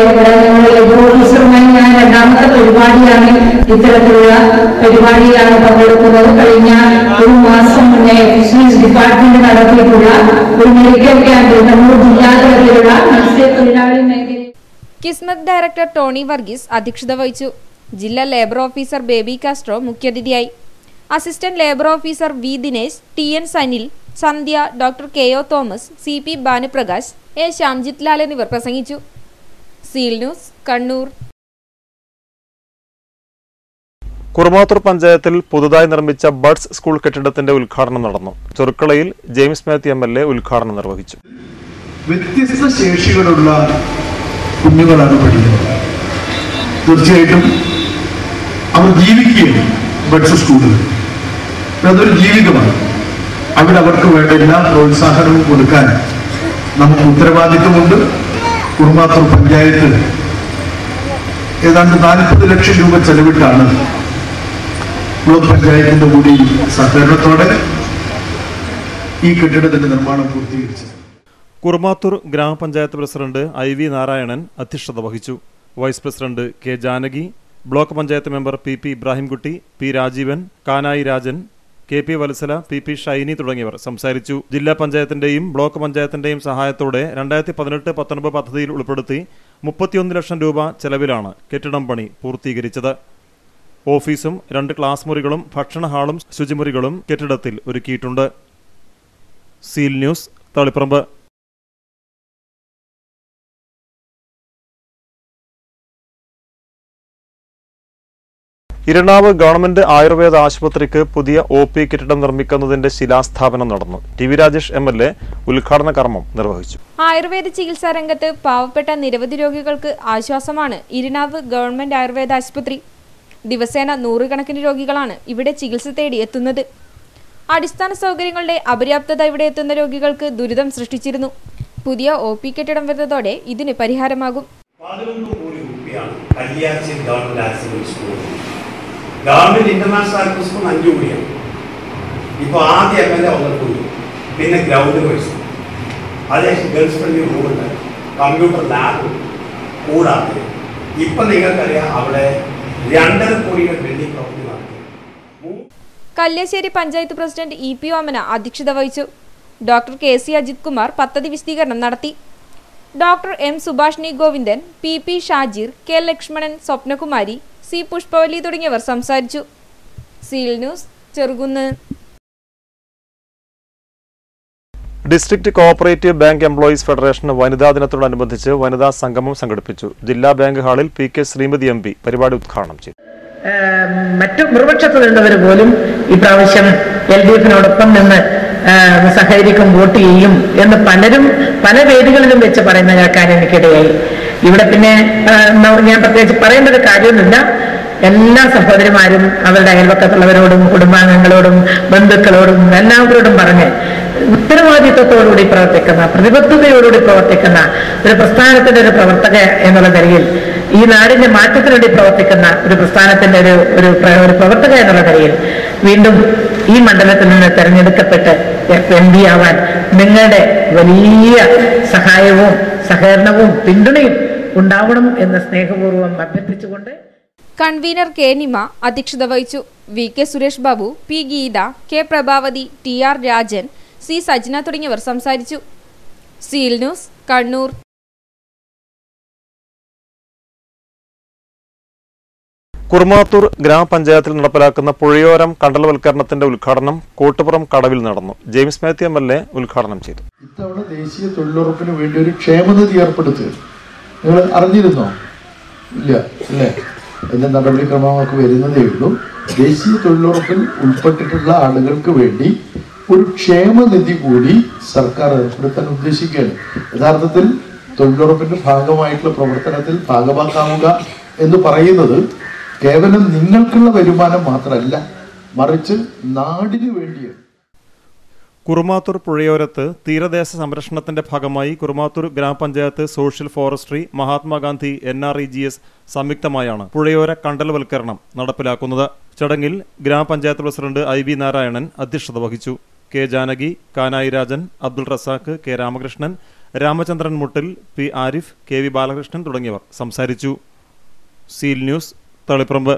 ഓഫീസറുമായി ഞാൻ 2ാമത്തെ പരിപാടിയാണ് ഇത്തരത്തിലുള്ള പരിപാടിയിലാണ് പങ്കെടുക്കുന്നത്. കഴിഞ്ഞ ഒരു മാസം മുന്നേ ഫിഷറീസ് ഡിപ്പാർട്ട്മെന്റ് നടത്തിയിട്ടുള്ള ഒരു മെഡിക്കൽ ക്യാമ്പിൽ കണ്ണൂർ ജില്ലാതലത്തിലുള്ള മത്സ്യത്തൊഴിലാളി മേഖല കിസ്മത്ത് ഡയറക്ടർ ടോണി വർഗീസ് അധ്യക്ഷത വഹിച്ചു. ജില്ലാ ലേബർ ഓഫീസർ ബേബി കാസ്ട്രോ മുഖ്യാതിഥിയായി. Assistant labour officer V Dinesh, TN Sanil, Sandhya, doctor KO Thomas, CP Bhanuprakash, A Shyamjith Lal എന്നിവർ പ്രസംഗിച്ചു. Seal news, Kannur. കുറുമാത്തൂർ പഞ്ചായത്തിൽ പുതുതായി നിർമ്മിച്ച ബഡ്സ് സ്കൂൾ കെട്ടിടത്തിന്റെ ഉദ്ഘാടനം നടന്നു. ചെറുക്കളയിൽ ജെയിംസ് മാത്യു MLA ഉദ്ഘാടനം നിർവഹിച്ചു. വ്യത്യസ്ത ശേഷികളുള്ള കുഞ്ഞുങ്ങളാണ് പഠിക്കുന്നത്. തീർച്ചയായിട്ടും അവർ ജീവിക്കുകയാണ് ബഡ്സ് സ്കൂളിൽ. അതൊരു ജീവിതമാണ്. അവിടെ അവർക്ക് വേണ്ട എല്ലാ പ്രോത്സാഹനവും കൊടുക്കാൻ നമുക്ക് ഉത്തരവാദിത്വമുണ്ട്. കുറുമാത്തൂർ പഞ്ചായത്ത് ഏതാണ്ട് 40 ലക്ഷം രൂപ ചെലവിട്ടാണ് ബ്ലോക്ക് പഞ്ചായത്തിന്റെ കൂടി സഹകരണത്തോടെ ഈ കെട്ടിടത്തിന്റെ നിർമ്മാണം പൂർത്തീകരിച്ചത്. കുറുമാത്തൂർ ഗ്രാമപഞ്ചായത്ത് പ്രസിഡന്റ് IV നാരായണൻ അധ്യക്ഷത വഹിച്ചു. Vice president K Janaki, block panchayat member PP Ibrahimkutty, P Rajeevan, Kanayi Rajan, KP Vatsala, PP Shyni തുടങ്ങിയവർ സംസാരിച്ചു. ജില്ലാ പഞ്ചായത്തിന്റെയും ബ്ലോക്ക് പഞ്ചായത്തിന്റെയും സഹായത്തോടെ 2018-19 പദ്ധതിയിൽ ഉൾപ്പെടുത്തി 31 ലക്ഷം രൂപ ചെലവിലാണ് കെട്ടിടം പണി പൂർത്തീകരിച്ചത്. ഓഫീസും 2 ക്ലാസ് മുറികളും ഭക്ഷണ ഹാളും ശുചിമുറികളും കെട്ടിടത്തിൽ ഒരുക്കിയിട്ടുണ്ട്. Seal news, Taliparamba. Irinavu government Ayurveda ആശുപത്രിക്ക് പുതിയ OP കെട്ടിടം നിർമ്മിക്കുന്നതിന്റെ ശിലാസ്ഥാപനം നടന്നു. ടി.വി. രാജേഷ് MLA ഉദ്ഘാടന കർമ്മം നിർവഹിച്ചു. ആയുർവേദ ചികിത്സാ രംഗത്ത് പാവപ്പെട്ട നിരവധി രോഗികൾക്ക് ആശ്വാസമാണ് ഇരണാവ് ഗവൺമെന്റ് ആയുർവേദ ആശുപത്രി. ദിവസേന നൂറുകണക്കിന് രോഗികളാണ് ഇവിടെ ചികിത്സ തേടി എത്തുന്നത്. അടിസ്ഥാന സൗകര്യങ്ങളുടെ അപര്യാപ്തത ഇവിടെ എത്തുന്ന രോഗികൾക്ക് ദുരിതം സൃഷ്ടിച്ചിരുന്നു. പുതിയ OP കെട്ടിടം വരുന്നതോടെ ഇതിന് പരിഹാരമാകും. ഗവൺമെന്റ് ഇന്റർനാഷണൽ സ്കൂൾ 5 കോടിയാണ്. ഇപ്പോൾ ആദ്യം MLA വന്നപ്പോൾ പിന്നെ ഗ്രൗണ്ട് മേടിച്ചു, അതിന് ഗേൾസ് ഫ്രണ്ട്ലി റൂമുണ്ട്, കമ്പ്യൂട്ടർ ലാബ് കൂടാതെ ഇപ്പം നിങ്ങൾക്കറിയാം അവിടെ 2.5 കോടിയുടെ ബിൽഡിംഗ് പ്രവൃത്തി നടത്തി. കല്യാശ്ശേരി പഞ്ചായത്ത് പ്രസിഡന്റ് EP ഓമന അധ്യക്ഷത വഹിച്ചു. ഡോക്ടർ KC അജിത് കുമാർ പദ്ധതി വിശദീകരണം നടത്തി. Doctor M Subhashini Govindan, PP Shajeer, K Lakshmanan, Swapnakumari, C Pushpavali തുടങ്ങിയവർ സംസാരിച്ചു. Seal news, Cherukunnu. District cooperative bank employees federation വനിതാ ദിനത്തോടനുബന്ധിച്ച് വനിതാ സംഗമം സംഘടിപ്പിച്ചു. ജില്ലാ ബാങ്ക് ഹാളിൽ PK ശ്രീമതി MP പരിപാടി ഉദ്ഘാടനം ചെയ്തു. മറ്റു മറുപക്ഷത്ത് നിന്നവർ പോലും ഇപ്രാവശ്യം LDF-നോടൊപ്പം നിന്ന് സഹകരിക്കും, വോട്ട് ചെയ്യും എന്ന് പലരും പല വേദികളിലും വെച്ച് പറയുന്ന കേൾക്കാൻ എനിക്കിടയായി. ഇവിടെ പിന്നെ ഞാൻ പ്രത്യേകിച്ച് പറയേണ്ട ഒരു കാര്യമൊന്നുമില്ല. എല്ലാ സഹോദരിമാരും അവരുടെ അയൽപക്കത്തുള്ളവരോടും കുടുംബാംഗങ്ങളോടും ബന്ധുക്കളോടും എല്ലാവരോടും പറഞ്ഞ് ഉത്തരവാദിത്വത്തോടുകൂടി പ്രവർത്തിക്കുന്ന, പ്രതിബദ്ധതയോടുകൂടി പ്രവർത്തിക്കുന്ന ഒരു പ്രസ്ഥാനത്തിന്റെ ഒരു പ്രവർത്തക എന്നുള്ള നിലയിൽ, ഈ നാടിന്റെ മാറ്റത്തിനു വേണ്ടി പ്രവർത്തിക്കുന്ന ഒരു പ്രസ്ഥാനത്തിന്റെ ഒരു പ്രവർത്തക എന്നുള്ള നിലയിൽ വീണ്ടും ഈ മണ്ഡലത്തിൽ നിന്ന് തെരഞ്ഞെടുക്കപ്പെട്ട് MP ആവാൻ നിങ്ങളുടെ വലിയ സഹായവും സഹകരണവും പിന്തുണയും ഉണ്ടാവണം എന്ന് സ്നേഹപൂർവ്വം അഭ്യർത്ഥിച്ചുകൊണ്ട് കൺവീനർ K നിമ അധ്യക്ഷത വഹിച്ചു. VK Suresh Babu, P Geetha, K Prabhavati, TR Rajan, C Sajna തുടങ്ങിയവർ സംസാരിച്ചു. Seal news, Kannur. കുറുമാത്തൂർ ഗ്രാമപഞ്ചായത്തിൽ നടപ്പിലാക്കുന്ന പുഴയോരം കണ്ടൽവൽക്കരണത്തിന്റെ ഉദ്ഘാടനം കോട്ടുപുറം കടവിൽ നടന്നു. ജെയിംസ് മാത്യു MLA ഉദ്ഘാടനം ചെയ്തു. ഇത്തവണ ദേശീയ തൊഴിലുറപ്പിന് വേണ്ടി ഒരു ക്ഷേമനിധി ഏർപ്പെടുത്തുക നിങ്ങൾ അറിഞ്ഞിരുന്നോ? ഇല്ല അല്ലേ? അതിന്റെ നടപടിക്രമങ്ങളൊക്കെ വരുന്നതേ ഉള്ളൂ. ദേശീയ തൊഴിലുറപ്പിൽ ഉൾപ്പെട്ടിട്ടുള്ള ആളുകൾക്ക് വേണ്ടി ഒരു ക്ഷേമനിധി കൂടി സർക്കാർ ഏർപ്പെടുത്താൻ ഉദ്ദേശിക്കുകയാണ്. യഥാർത്ഥത്തിൽ തൊഴിലുറപ്പിന്റെ ഭാഗമായിട്ടുള്ള പ്രവർത്തനത്തിൽ ഭാഗമാക്കാവുക എന്ന് പറയുന്നത് കേവലം നിങ്ങൾക്കുള്ള വരുമാനം മാത്രമല്ല, മറിച്ച് നാടിന് വേണ്ടിയാണ്. കുറുമാത്തൂർ പുഴയോരത്ത് തീരദേശ സംരക്ഷണത്തിന്റെ ഭാഗമായി കുറുമാത്തൂർ ഗ്രാമപഞ്ചായത്ത് സോഷ്യൽ ഫോറസ്ട്രി, മഹാത്മാഗാന്ധി NREGS സംയുക്തമായാണ് പുഴയോര കണ്ടൽവൽക്കരണം നടപ്പിലാക്കുന്നത്. ചടങ്ങിൽ ഗ്രാമപഞ്ചായത്ത് പ്രസിഡന്റ് IV നാരായണൻ അധ്യക്ഷത വഹിച്ചു. K ജാനകി, കാനായി രാജൻ, അബ്ദുൾ റസാഖ്, K രാമകൃഷ്ണൻ, രാമചന്ദ്രൻ മുട്ടിൽ, P ആരിഫ്, KV ബാലകൃഷ്ണൻ തുടങ്ങിയവർ സംസാരിച്ചു. Seal news, Taliparamba.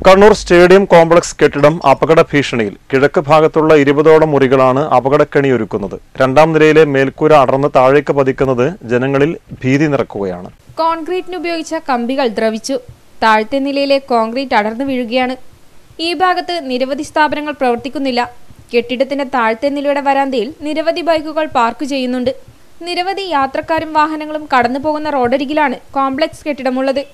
Kannur stadium complex കെട്ടിടം അപകട ഭീഷണിയിൽ. കിഴക്ക് ഭാഗത്തുള്ള 20ഓളം മുറികളാണ് അപകടക്കെണിയൊരുക്കുന്നത്. 2ാം നിലയിലെ മേൽക്കൂര അടർന്ന് താഴേക്ക് പതിക്കുന്നത് ജനങ്ങളിൽ ഭീതി നിറക്കുകയാണ്. കോൺക്രീറ്റിന് ഉപയോഗിച്ച കമ്പികൾ ദ്രവിച്ചു. താഴത്തെ നിലയിലെ കോൺക്രീറ്റ് അടർന്നു വീഴുകയാണ്. ഈ ഭാഗത്ത് നിരവധി സ്ഥാപനങ്ങൾ പ്രവർത്തിക്കുന്നില്ല. കെട്ടിടത്തിന്റെ താഴത്തെ നിലയുടെ വരാന്തയിൽ നിരവധി ബൈക്കുകൾ പാർക്ക് ചെയ്യുന്നുണ്ട്. നിരവധി യാത്രക്കാരും വാഹനങ്ങളും കടന്നു പോകുന്ന റോഡരികിലാണ് കോംപ്ലക്സ് കെട്ടിടമുള്ളത്.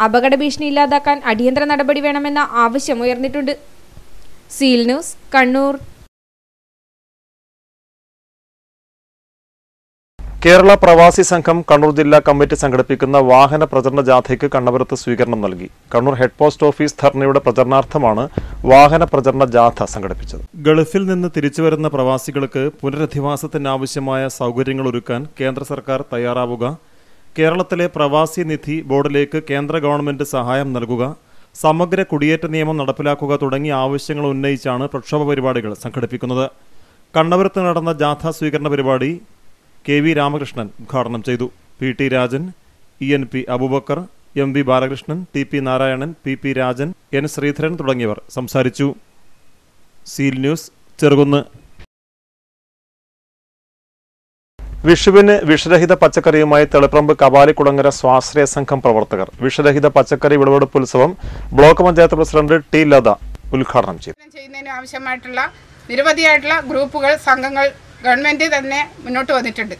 അപകട ഭീഷണി ഇല്ലാതാക്കാൻ അടിയന്തര നടപടി വേണമെന്ന ആവശ്യം ഉയർന്നിട്ടുണ്ട്. Seal news, Kannur. കേരള പ്രവാസി സംഘം കണ്ണൂർ ജില്ലാ കമ്മിറ്റി സംഘടിപ്പിക്കുന്ന വാഹന പ്രചരണ ജാഥയ്ക്ക് കണ്ണപുരത്ത് സ്വീകരണം നൽകി. കണ്ണൂർ ഹെഡ് പോസ്റ്റ് ഓഫീസ് ധർണയുടെ പ്രചരണാർത്ഥമാണ് വാഹന പ്രചരണ ജാഥ സംഘടിപ്പിച്ചത്. ഗൾഫിൽ നിന്ന് തിരിച്ചുവരുന്ന പ്രവാസികൾക്ക് പുനരധിവാസത്തിനാവശ്യമായ സൗകര്യങ്ങൾ ഒരുക്കാൻ കേന്ദ്ര സർക്കാർ തയ്യാറാവുക, കേരളത്തിലെ പ്രവാസി നിധി ബോർഡിലേക്ക് കേന്ദ്ര ഗവൺമെന്റ് സഹായം നൽകുക, സമഗ്ര കുടിയേറ്റ നിയമം നടപ്പിലാക്കുക തുടങ്ങിയ ആവശ്യങ്ങൾ ഉന്നയിച്ചാണ് പ്രക്ഷോഭ പരിപാടികൾ സംഘടിപ്പിക്കുന്നത്. കണ്ണപുരത്ത് നടന്ന ജാഥ സ്വീകരണ പരിപാടി KV രാമകൃഷ്ണൻ ഉദ്ഘാടനം ചെയ്തു. PT Rajan, ENP Abubakar, MV Balakrishnan, TP Narayanan, PP Rajan, N Sreedharan തുടങ്ങിയവർ സംസാരിച്ചു. Seal news, Cherukunnu. വിഷുവിന് വിഷരഹിത പച്ചക്കറിയുമായി തളിപ്പറമ്പ് കവാലിക്കുളങ്ങര സ്വാശ്രയ സംഘം പ്രവർത്തകർ. വിഷരഹിത പച്ചക്കറി വിളവെടുപ്പ് ഉത്സവം block panchayat president T Latha ഉദ്ഘാടനം ചെയ്തു. ചെയ്യുന്നതിന് ആവശ്യമായിട്ടുള്ള നിരവധിയായിട്ടുള്ള ഗ്രൂപ്പുകൾ, സംഘങ്ങൾ ഗവൺമെന്റ് തന്നെ മുന്നോട്ട് വന്നിട്ടുണ്ട്.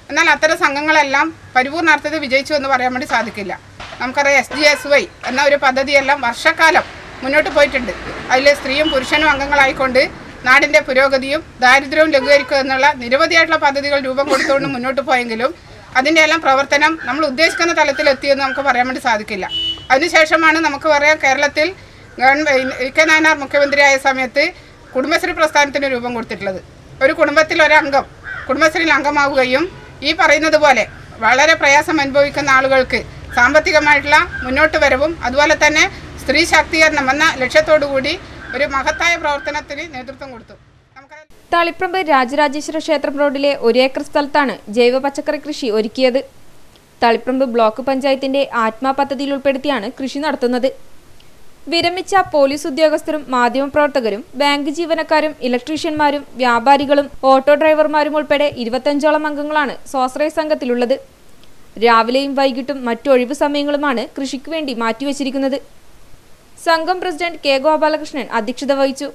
എന്നാൽ അത്തരം സംഘങ്ങളെല്ലാം പരിപൂർണാർത്ഥത്തിൽ വിജയിച്ചു എന്ന് പറയാൻ വേണ്ടി സാധിക്കില്ല. നമുക്കറിയാം SGSY എന്ന ഒരു പദ്ധതിയെല്ലാം വർഷക്കാലം മുന്നോട്ട് പോയിട്ടുണ്ട്. അതിൽ സ്ത്രീയും പുരുഷനും അംഗങ്ങളായിക്കൊണ്ട് നാടിൻ്റെ പുരോഗതിയും ദാരിദ്ര്യവും ലഘൂകരിക്കുക എന്നുള്ള നിരവധിയായിട്ടുള്ള പദ്ധതികൾ രൂപം കൊടുത്തുകൊണ്ട് മുന്നോട്ട് പോയെങ്കിലും അതിൻ്റെ എല്ലാം പ്രവർത്തനം നമ്മൾ ഉദ്ദേശിക്കുന്ന തലത്തിലെത്തിയെന്ന് നമുക്ക് പറയാൻ വേണ്ടി സാധിക്കില്ല. അതിനുശേഷമാണ് നമുക്ക് പറയാം കേരളത്തിൽ K. നായനാർ മുഖ്യമന്ത്രിയായ സമയത്ത് കുടുംബശ്രീ പ്രസ്ഥാനത്തിന് രൂപം കൊടുത്തിട്ടുള്ളത്. ഒരു കുടുംബത്തിൽ ഒരംഗം കുടുംബശ്രീയിൽ അംഗമാവുകയും ഈ പറയുന്നത് പോലെ വളരെ പ്രയാസം അനുഭവിക്കുന്ന ആളുകൾക്ക് സാമ്പത്തികമായിട്ടുള്ള മുന്നോട്ട് വരവും അതുപോലെ തന്നെ സ്ത്രീ ശാക്തീകരണം എന്ന ലക്ഷ്യത്തോടു കൂടി ഒരു മഹത്തായ പ്രവർത്തനത്തിന് നേതൃത്വം കൊടുത്തു. തളിപ്രമ്പ് രാജരാജേശ്വര ക്ഷേത്രം റോഡിലെ 1 ഏക്കർ സ്ഥലത്താണ് ജൈവ പച്ചക്കറി കൃഷി ഒരുക്കിയത്. തളിപ്രമ്പ് ബ്ലോക്ക് പഞ്ചായത്തിന്റെ ആത്മാ പദ്ധതിയിൽ ഉൾപ്പെടുത്തിയാണ് കൃഷി നടത്തുന്നത്. വിരമിച്ച പോലീസ് ഉദ്യോഗസ്ഥരും മാധ്യമപ്രവർത്തകരും ബാങ്ക് ജീവനക്കാരും ഇലക്ട്രീഷ്യന്മാരും വ്യാപാരികളും ഓട്ടോ ഡ്രൈവർമാരും ഉൾപ്പെടെ 25ഓളം അംഗങ്ങളാണ് സ്വാശ്രയ സംഘത്തിലുള്ളത്. രാവിലെയും വൈകിട്ടും മറ്റു ഒഴിവു സമയങ്ങളുമാണ് കൃഷിക്ക് വേണ്ടി മാറ്റിവെച്ചിരിക്കുന്നത്. സംഘം പ്രസിഡന്റ് K. ഗോപാലകൃഷ്ണൻ അധ്യക്ഷത വഹിച്ചു.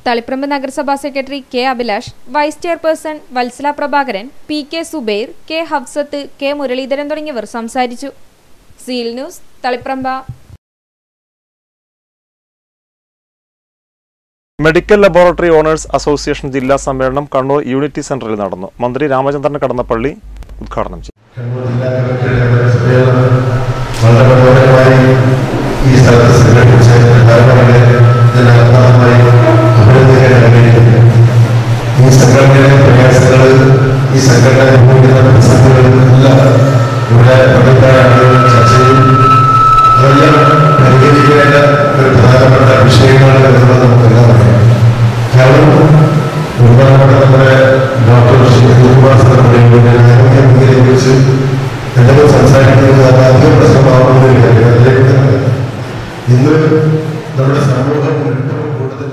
തളിപ്രമ്പ് നഗരസഭാ secretary K. Abhilash, vice chairperson Vatsala Prabhakaran, P. K. Zubair, K. Hafsath, K. Muralidharan തുടങ്ങിയവർ സംസാരിച്ചു. Seal news, Taliparamba. Medical laboratory owners association ജില്ലാ സമ്മേളനം കണ്ണൂർ യൂണിറ്റി സെന്ററിൽ നടന്നു. മന്ത്രി രാമചന്ദ്രൻ കടന്നപ്പള്ളി ഉദ്ഘാടനം ചെയ്തു. ഈ സംഘടനയുടെ പ്രയാസങ്ങൾ ഈ സംഘടന അനുഭവിക്കുന്ന പ്രതിസന്ധികളെല്ലാം ഇവിടെ പലപ്പോഴാണ് ചർച്ച ചെയ്യും. അതെല്ലാം പരിഹരിക്കേണ്ട ഒരു പ്രധാനപ്പെട്ട വിഷയമാണ് എന്നുള്ളത് നമുക്കെല്ലാം അറിയാം. കാരണം ബഹുമാനപ്പെട്ട നമ്മുടെ ഡോക്ടർ ശിവകുമാർ സാറിന്റെ ആരോഗ്യമേഖലയെ കുറിച്ച് എന്തെങ്കിലും സംസാരിക്കുന്നത് അത് അധികം പ്രശ്നമാവുന്നതില്ല. ഇന്ന് നമ്മുടെ സമൂഹം കൂടുതൽ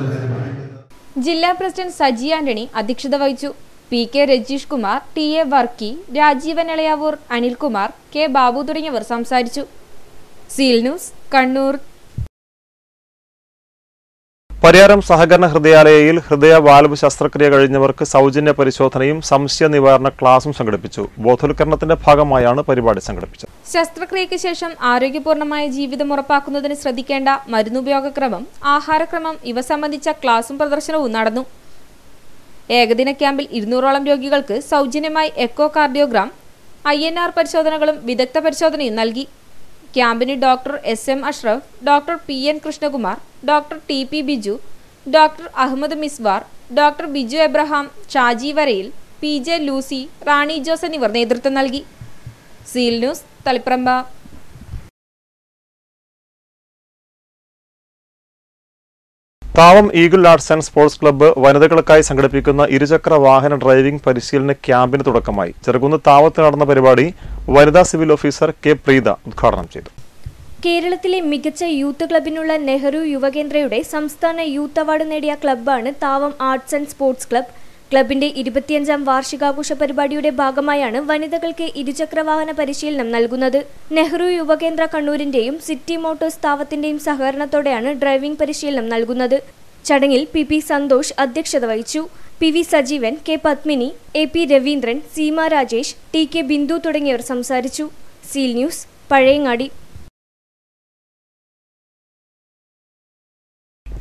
ജില്ലാ പ്രസിഡന്റ് സജി ആന്റണി അധ്യക്ഷത വഹിച്ചു. P. K. Rajeesh Kumar, T. A. Varkey, Rajeevan Elayavoor, Anilkumar, K. Babu തുടങ്ങിയവർ സംസാരിച്ചു. Seal news, Kannur. പരിയാരം സഹകരണ ഹൃദയാലയയിൽ ഹൃദയ വാൽവ് ശസ്ത്രക്രിയ കഴിഞ്ഞവർക്ക് സൗജന്യ പരിശോധനയും സംശയ നിവാരണ ക്ലാസും സംഘടിപ്പിച്ചു. ബോധവൽക്കരണത്തിന്റെ ഭാഗമായാണ് പരിപാടി സംഘടിപ്പിച്ചത്. ശസ്ത്രക്രിയയ്ക്ക് ശേഷം ആരോഗ്യപൂർണമായ ജീവിതം ഉറപ്പാക്കുന്നതിന് ശ്രദ്ധിക്കേണ്ട മരുന്നുപയോഗക്രമം, ആഹാരക്രമം ഇവ സംബന്ധിച്ച ക്ലാസും പ്രദർശനവും നടന്നു. ഏകദിന ക്യാമ്പിൽ 200ഓളം രോഗികൾക്ക് സൗജന്യമായി എക്കോ കാർഡിയോഗ്രാം, INR പരിശോധനകളും വിദഗ്ധ പരിശോധനയും നൽകി. ക്യാമ്പിന് doctor SM Ashraf, doctor PN Krishnakumar, doctor TP Biju, doctor Ahammed Miswar, doctor Biju Abraham, Shaji Varayil, PJ Lucy, Rani Jose എന്നിവർ നേതൃത്വം നൽകി. Seal news, Taliparamba. Thavam eagle arts and sports club വനിതകൾക്കായി സംഘടിപ്പിക്കുന്ന ഇരുചക്ര വാഹന ഡ്രൈവിംഗ് പരിശീലന ക്യാമ്പിന് തുടക്കമായി. ചെറുകുന്ന് താവത്ത് നടന്ന പരിപാടി വനിതാ സിവിൽ ഓഫീസർ K. പ്രീത ഉദ്ഘാടനം ചെയ്തു. കേരളത്തിലെ മികച്ച യൂത്ത് ക്ലബിനുള്ള നെഹ്റു യുവകേന്ദ്രയുടെ സംസ്ഥാന യൂത്ത് അവാർഡ് നേടിയ ക്ലബ്ബാണ് Thavam arts and sports club. ക്ലബിന്റെ 25ാം വാർഷികാഘോഷ പരിപാടിയുടെ ഭാഗമായാണ് വനിതകൾക്ക് ഇരുചക്രവാഹന പരിശീലനം നൽകുന്നത്. നെഹ്റു യുവകേന്ദ്ര കണ്ണൂരിന്റെയും സിറ്റി മോട്ടോഴ്സ് താവത്തിന്റെയും സഹകരണത്തോടെയാണ് ഡ്രൈവിംഗ് പരിശീലനം നൽകുന്നത്. ചടങ്ങിൽ PP സന്തോഷ് അധ്യക്ഷത വഹിച്ചു. PV Sajeevan, K. Padmini, AP Raveendran, Seema Rajesh, TK Bindu തുടങ്ങിയവർ സംസാരിച്ചു. Seal news, Pazhayangadi.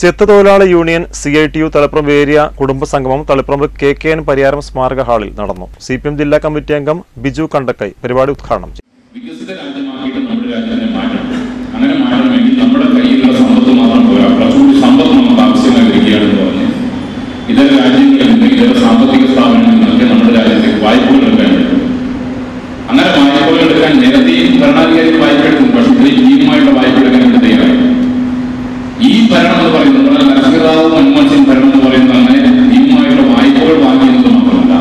ചെത്ത് തൊഴിലാളി യൂണിയൻ CITU തളിപ്രമ്പ് ഏരിയ കുടുംബസംഗമം തളിപ്രമ്പ് KKN പരിയാരം സ്മാരക ഹാളിൽ നടന്നു. CPM ജില്ലാ കമ്മിറ്റി അംഗം ബിജു കണ്ടക്കൈ പരിപാടി ഉദ്ഘാടനം ചെയ്തു. വികസിത രാജ്യമാക്കിയിട്ട് നമ്മുടെ രാജ്യത്തെ മാറ്റണം. അങ്ങനെ മാറ്റണമെങ്കിൽ നമ്മുടെ കയ്യിലുള്ള സമ്പത്ത് മാത്രം പോരാ, കുറച്ചുകൂടി സമ്പത്ത് നമുക്ക് ആവശ്യമായി വരികയാണെന്ന് പറഞ്ഞു ഇതര രാജ്യങ്ങളിൽ ഇതര സാമ്പത്തിക സ്ഥാപനങ്ങളിൽ നിന്നൊക്കെ നമ്മുടെ രാജ്യത്തേക്ക് വായ്പകൾ എടുക്കാൻ പറ്റും. അങ്ങനെ വായ്പകൾ എടുക്കാൻ നേരത്തെ ഭരണാധികാരികൾ വായ്പ എടുക്കും. പക്ഷേ ഇത്രയും ഭീമമായിട്ടുള്ള വായ്പ എടുക്കാൻ വേണ്ടി തയ്യാറായി. ഈ ഭരണം എന്ന് പറയുന്നത് നരസിംഹറാവു മൻമോഹൻ സിംഗ് ഭരണം എന്ന് പറയുന്നത് അങ്ങനെ ഭീമമായിട്ടുള്ള വായ്പകൾ വാങ്ങിയത് മാത്രമല്ല,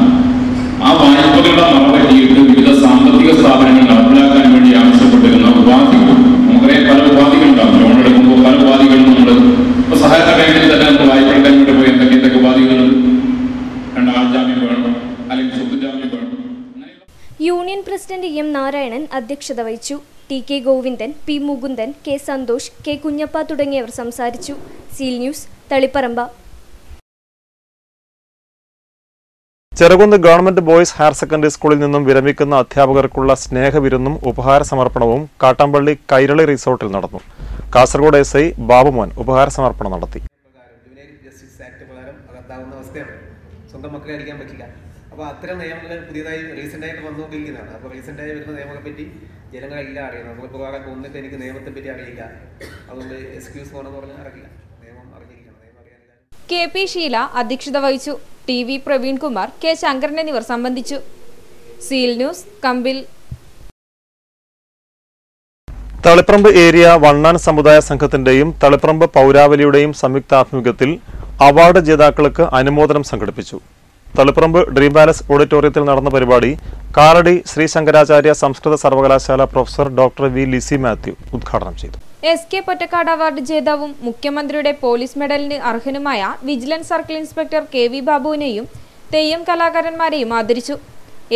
ആ വായ്പകളുടെ മറപറ്റിയിട്ട് വിവിധ സാമ്പത്തിക സ്ഥാപനങ്ങൾ നടപ്പിലാക്കാൻ വേണ്ടി ആവശ്യപ്പെട്ടിരുന്ന ഉപാധികൾ, നമുക്കറിയാം പല ഉപാധികളുണ്ടാകും. ലോൺ എടുക്കുമ്പോൾ പല ഉപാധികളും നമ്മൾ ഇപ്പോൾ സഹകരണ ബാങ്കിൽ തന്നെ നമ്മൾ വായ്പ എടുക്കാൻ വേണ്ടി പോയി എന്തൊക്കെ ഉപാധികൾ, രണ്ടാൾ ജാമ്യം വേണം അല്ലെങ്കിൽ സ്വത്ത് ജാമ്യം വേണം. Union president M. നാരായണൻ അധ്യക്ഷത വഹിച്ചു. TK Govindan, P. Mukundan, K. Santhosh, K. Kunjappa തുടങ്ങിയവർ സംസാരിച്ചു. Seal news, Taliparamba. Cherukunnu government boys higher secondary സ്കൂളിൽ നിന്നും വിരമിക്കുന്ന അധ്യാപകർക്കുള്ള സ്നേഹവിരുന്നും ഉപഹാര സമർപ്പണവും കാട്ടാമ്പള്ളി കൈരളി റിസോർട്ടിൽ നടന്നു. കാസർഗോഡ് SI ബാബുമോൻ ഉപഹാര സമർപ്പണം നടത്തി. സ്വന്തം മക്കളെ അടിക്കാൻ പറ്റില്ല. അപ്പോൾ അത്തരം നിയമങ്ങൾ പുതിയതായി റീസെൻ്റായിട്ട് വന്നുകൊണ്ടിരിക്കുന്നതാണ്. അപ്പോൾ റീസെൻ്റായി വരുന്ന നിയമങ്ങളെ പറ്റി ജനങ്ങളെല്ലാം അറിയണം. നമ്മൾ പ്രകാരം ഒന്നിട്ട് എനിക്ക് നിയമത്തെ പറ്റി അറിയില്ല, അതുകൊണ്ട് എക്സ്ക്യൂസ് പോകണമെന്ന് പറഞ്ഞാൽ അറിയില്ല. നിയമം അറിഞ്ഞിരിക്കണം. നിയമം അറിയാൻ KP ഷീല അധ്യക്ഷത വഹിച്ചു. TV പ്രവീൺകുമാർ, K ശങ്കരൻ എന്നിവർ സംബന്ധിച്ചു. സീൽ ന്യൂസ്, കമ്പിൽ. തളിപ്പറമ്പ് ഏരിയ വണ്ണാൻ സമുദായ സംഘത്തിന്റെയും തളിപ്പറമ്പ് പൗരാവലിയുടെയും സംയുക്താഭിമുഖ്യത്തിൽ അവാർഡ് ജേതാക്കൾക്ക് അനുമോദനം സംഘടിപ്പിച്ചു. തളിപ്പറമ്പ് ഡ്രീം പാലസ് ഓഡിറ്റോറിയത്തിൽ നടന്ന പരിപാടി കാലടി ശ്രീ ശങ്കരാചാര്യ സംസ്കൃത സർവകലാശാല professor doctor V. Lissy Mathew ഉദ്ഘാടനം ചെയ്തു. SK പൊറ്റക്കാട് അവാർഡ് ജേതാവും മുഖ്യമന്ത്രിയുടെ പോലീസ് മെഡലിന് അർഹനുമായ വിജിലൻസ് സർക്കിൾ ഇൻസ്പെക്ടർ KV ബാബുവിനെയും തെയ്യം കലാകാരന്മാരെയും ആദരിച്ചു.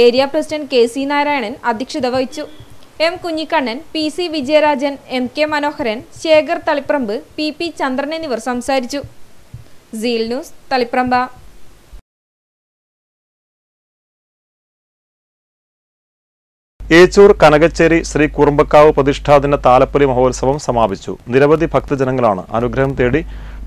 ഏരിയ പ്രസിഡന്റ് KC നാരായണൻ അധ്യക്ഷത വഹിച്ചു. M. Kunhikannan, PC Vijayarajan, MK മനോഹരൻ, ശേഖർ തളിപ്പറമ്പ്, PP ചന്ദ്രൻ എന്നിവർ സംസാരിച്ചു. Seal news, Taliparamba. ഏച്ചൂർ കനകച്ചേരി ശ്രീ കുറുമ്പക്കാവ് പ്രതിഷ്ഠാദിന താലപ്പൊലി മഹോത്സവം സമാപിച്ചു. നിരവധി ഭക്തജനങ്ങളാണ് അനുഗ്രഹം തേടി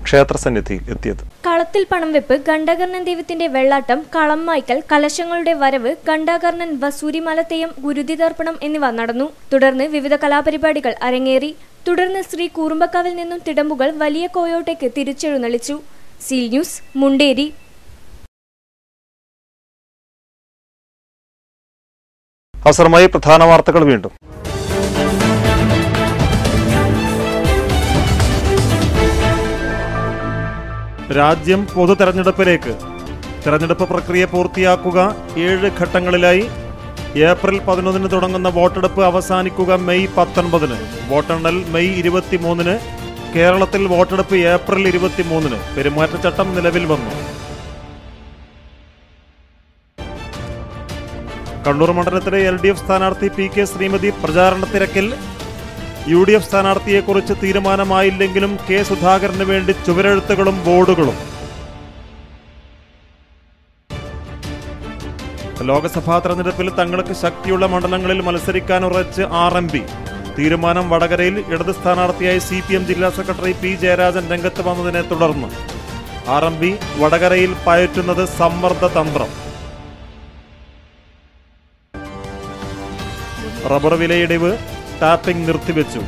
ക്ഷേത്രസന്നിധിയിൽ എത്തിയത്. കളത്തിൽ പണം വെപ്പ്, ഗണ്ഡാകർണൻ ദൈവത്തിന്റെ വെള്ളാട്ടം, കളം മായ്ക്കൽ, കലശങ്ങളുടെ വരവ്, ഗണ്ഡാകർണൻ വസൂരിമലത്തെയും ഗുരുതിതർപ്പണം എന്നിവ നടന്നു. തുടർന്ന് വിവിധ കലാപരിപാടികൾ അരങ്ങേറി. തുടർന്ന് ശ്രീ കുറുമ്പക്കാവിൽ നിന്നും തിടമ്പുകൾ വലിയ കോയോട്ടേക്ക് തിരിച്ചെഴുന്നള്ളിച്ചു. Seal news, Munderi. അവസരമായി പ്രധാന വാർത്തകൾ വീണ്ടും. രാജ്യം പൊതു തെരഞ്ഞെടുപ്പിലേക്ക്. തെരഞ്ഞെടുപ്പ് പ്രക്രിയ പൂർത്തിയാക്കുക 7 ഘട്ടങ്ങളിലായി. ഏപ്രിൽ 11 തുടങ്ങുന്ന വോട്ടെടുപ്പ് അവസാനിക്കുക മെയ് 19. വോട്ടെണ്ണൽ മെയ് 23. കേരളത്തിൽ വോട്ടെടുപ്പ് ഏപ്രിൽ 23. പെരുമാറ്റച്ചട്ടം നിലവിൽ വന്നു. കണ്ണൂർ മണ്ഡലത്തിലെ LDF സ്ഥാനാർത്ഥി PK ശ്രീമതി പ്രചാരണ തിരക്കിൽ. UDF സ്ഥാനാർത്ഥിയെക്കുറിച്ച് തീരുമാനമായില്ലെങ്കിലും K സുധാകരന് വേണ്ടി ചുവരെഴുത്തുകളും ബോർഡുകളും. ലോക്സഭാ തെരഞ്ഞെടുപ്പിൽ തങ്ങൾക്ക് ശക്തിയുള്ള മണ്ഡലങ്ങളിൽ മത്സരിക്കാൻ ഉറച്ച് RMP. തീരുമാനം വടകരയിൽ. ഇടത് സ്ഥാനാർത്ഥിയായി CPM ജില്ലാ സെക്രട്ടറി P. ജയരാജൻ രംഗത്ത് വന്നതിനെ തുടർന്ന് RMP വടകരയിൽ പയറ്റുന്നത് സമ്മർദ്ദ തന്ത്രം. റബ്ബർ വിലയിടിവ്, ടാപ്പിംഗ് നിർത്തിവെച്ചു.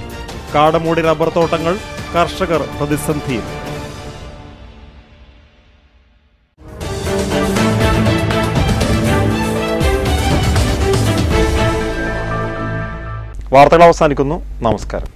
കാടമൂടി റബ്ബർ തോട്ടങ്ങൾ, കർഷകർ പ്രതിസന്ധിയിൽ. വാർത്തകൾ അവസാനിക്കുന്നു. നമസ്കാരം.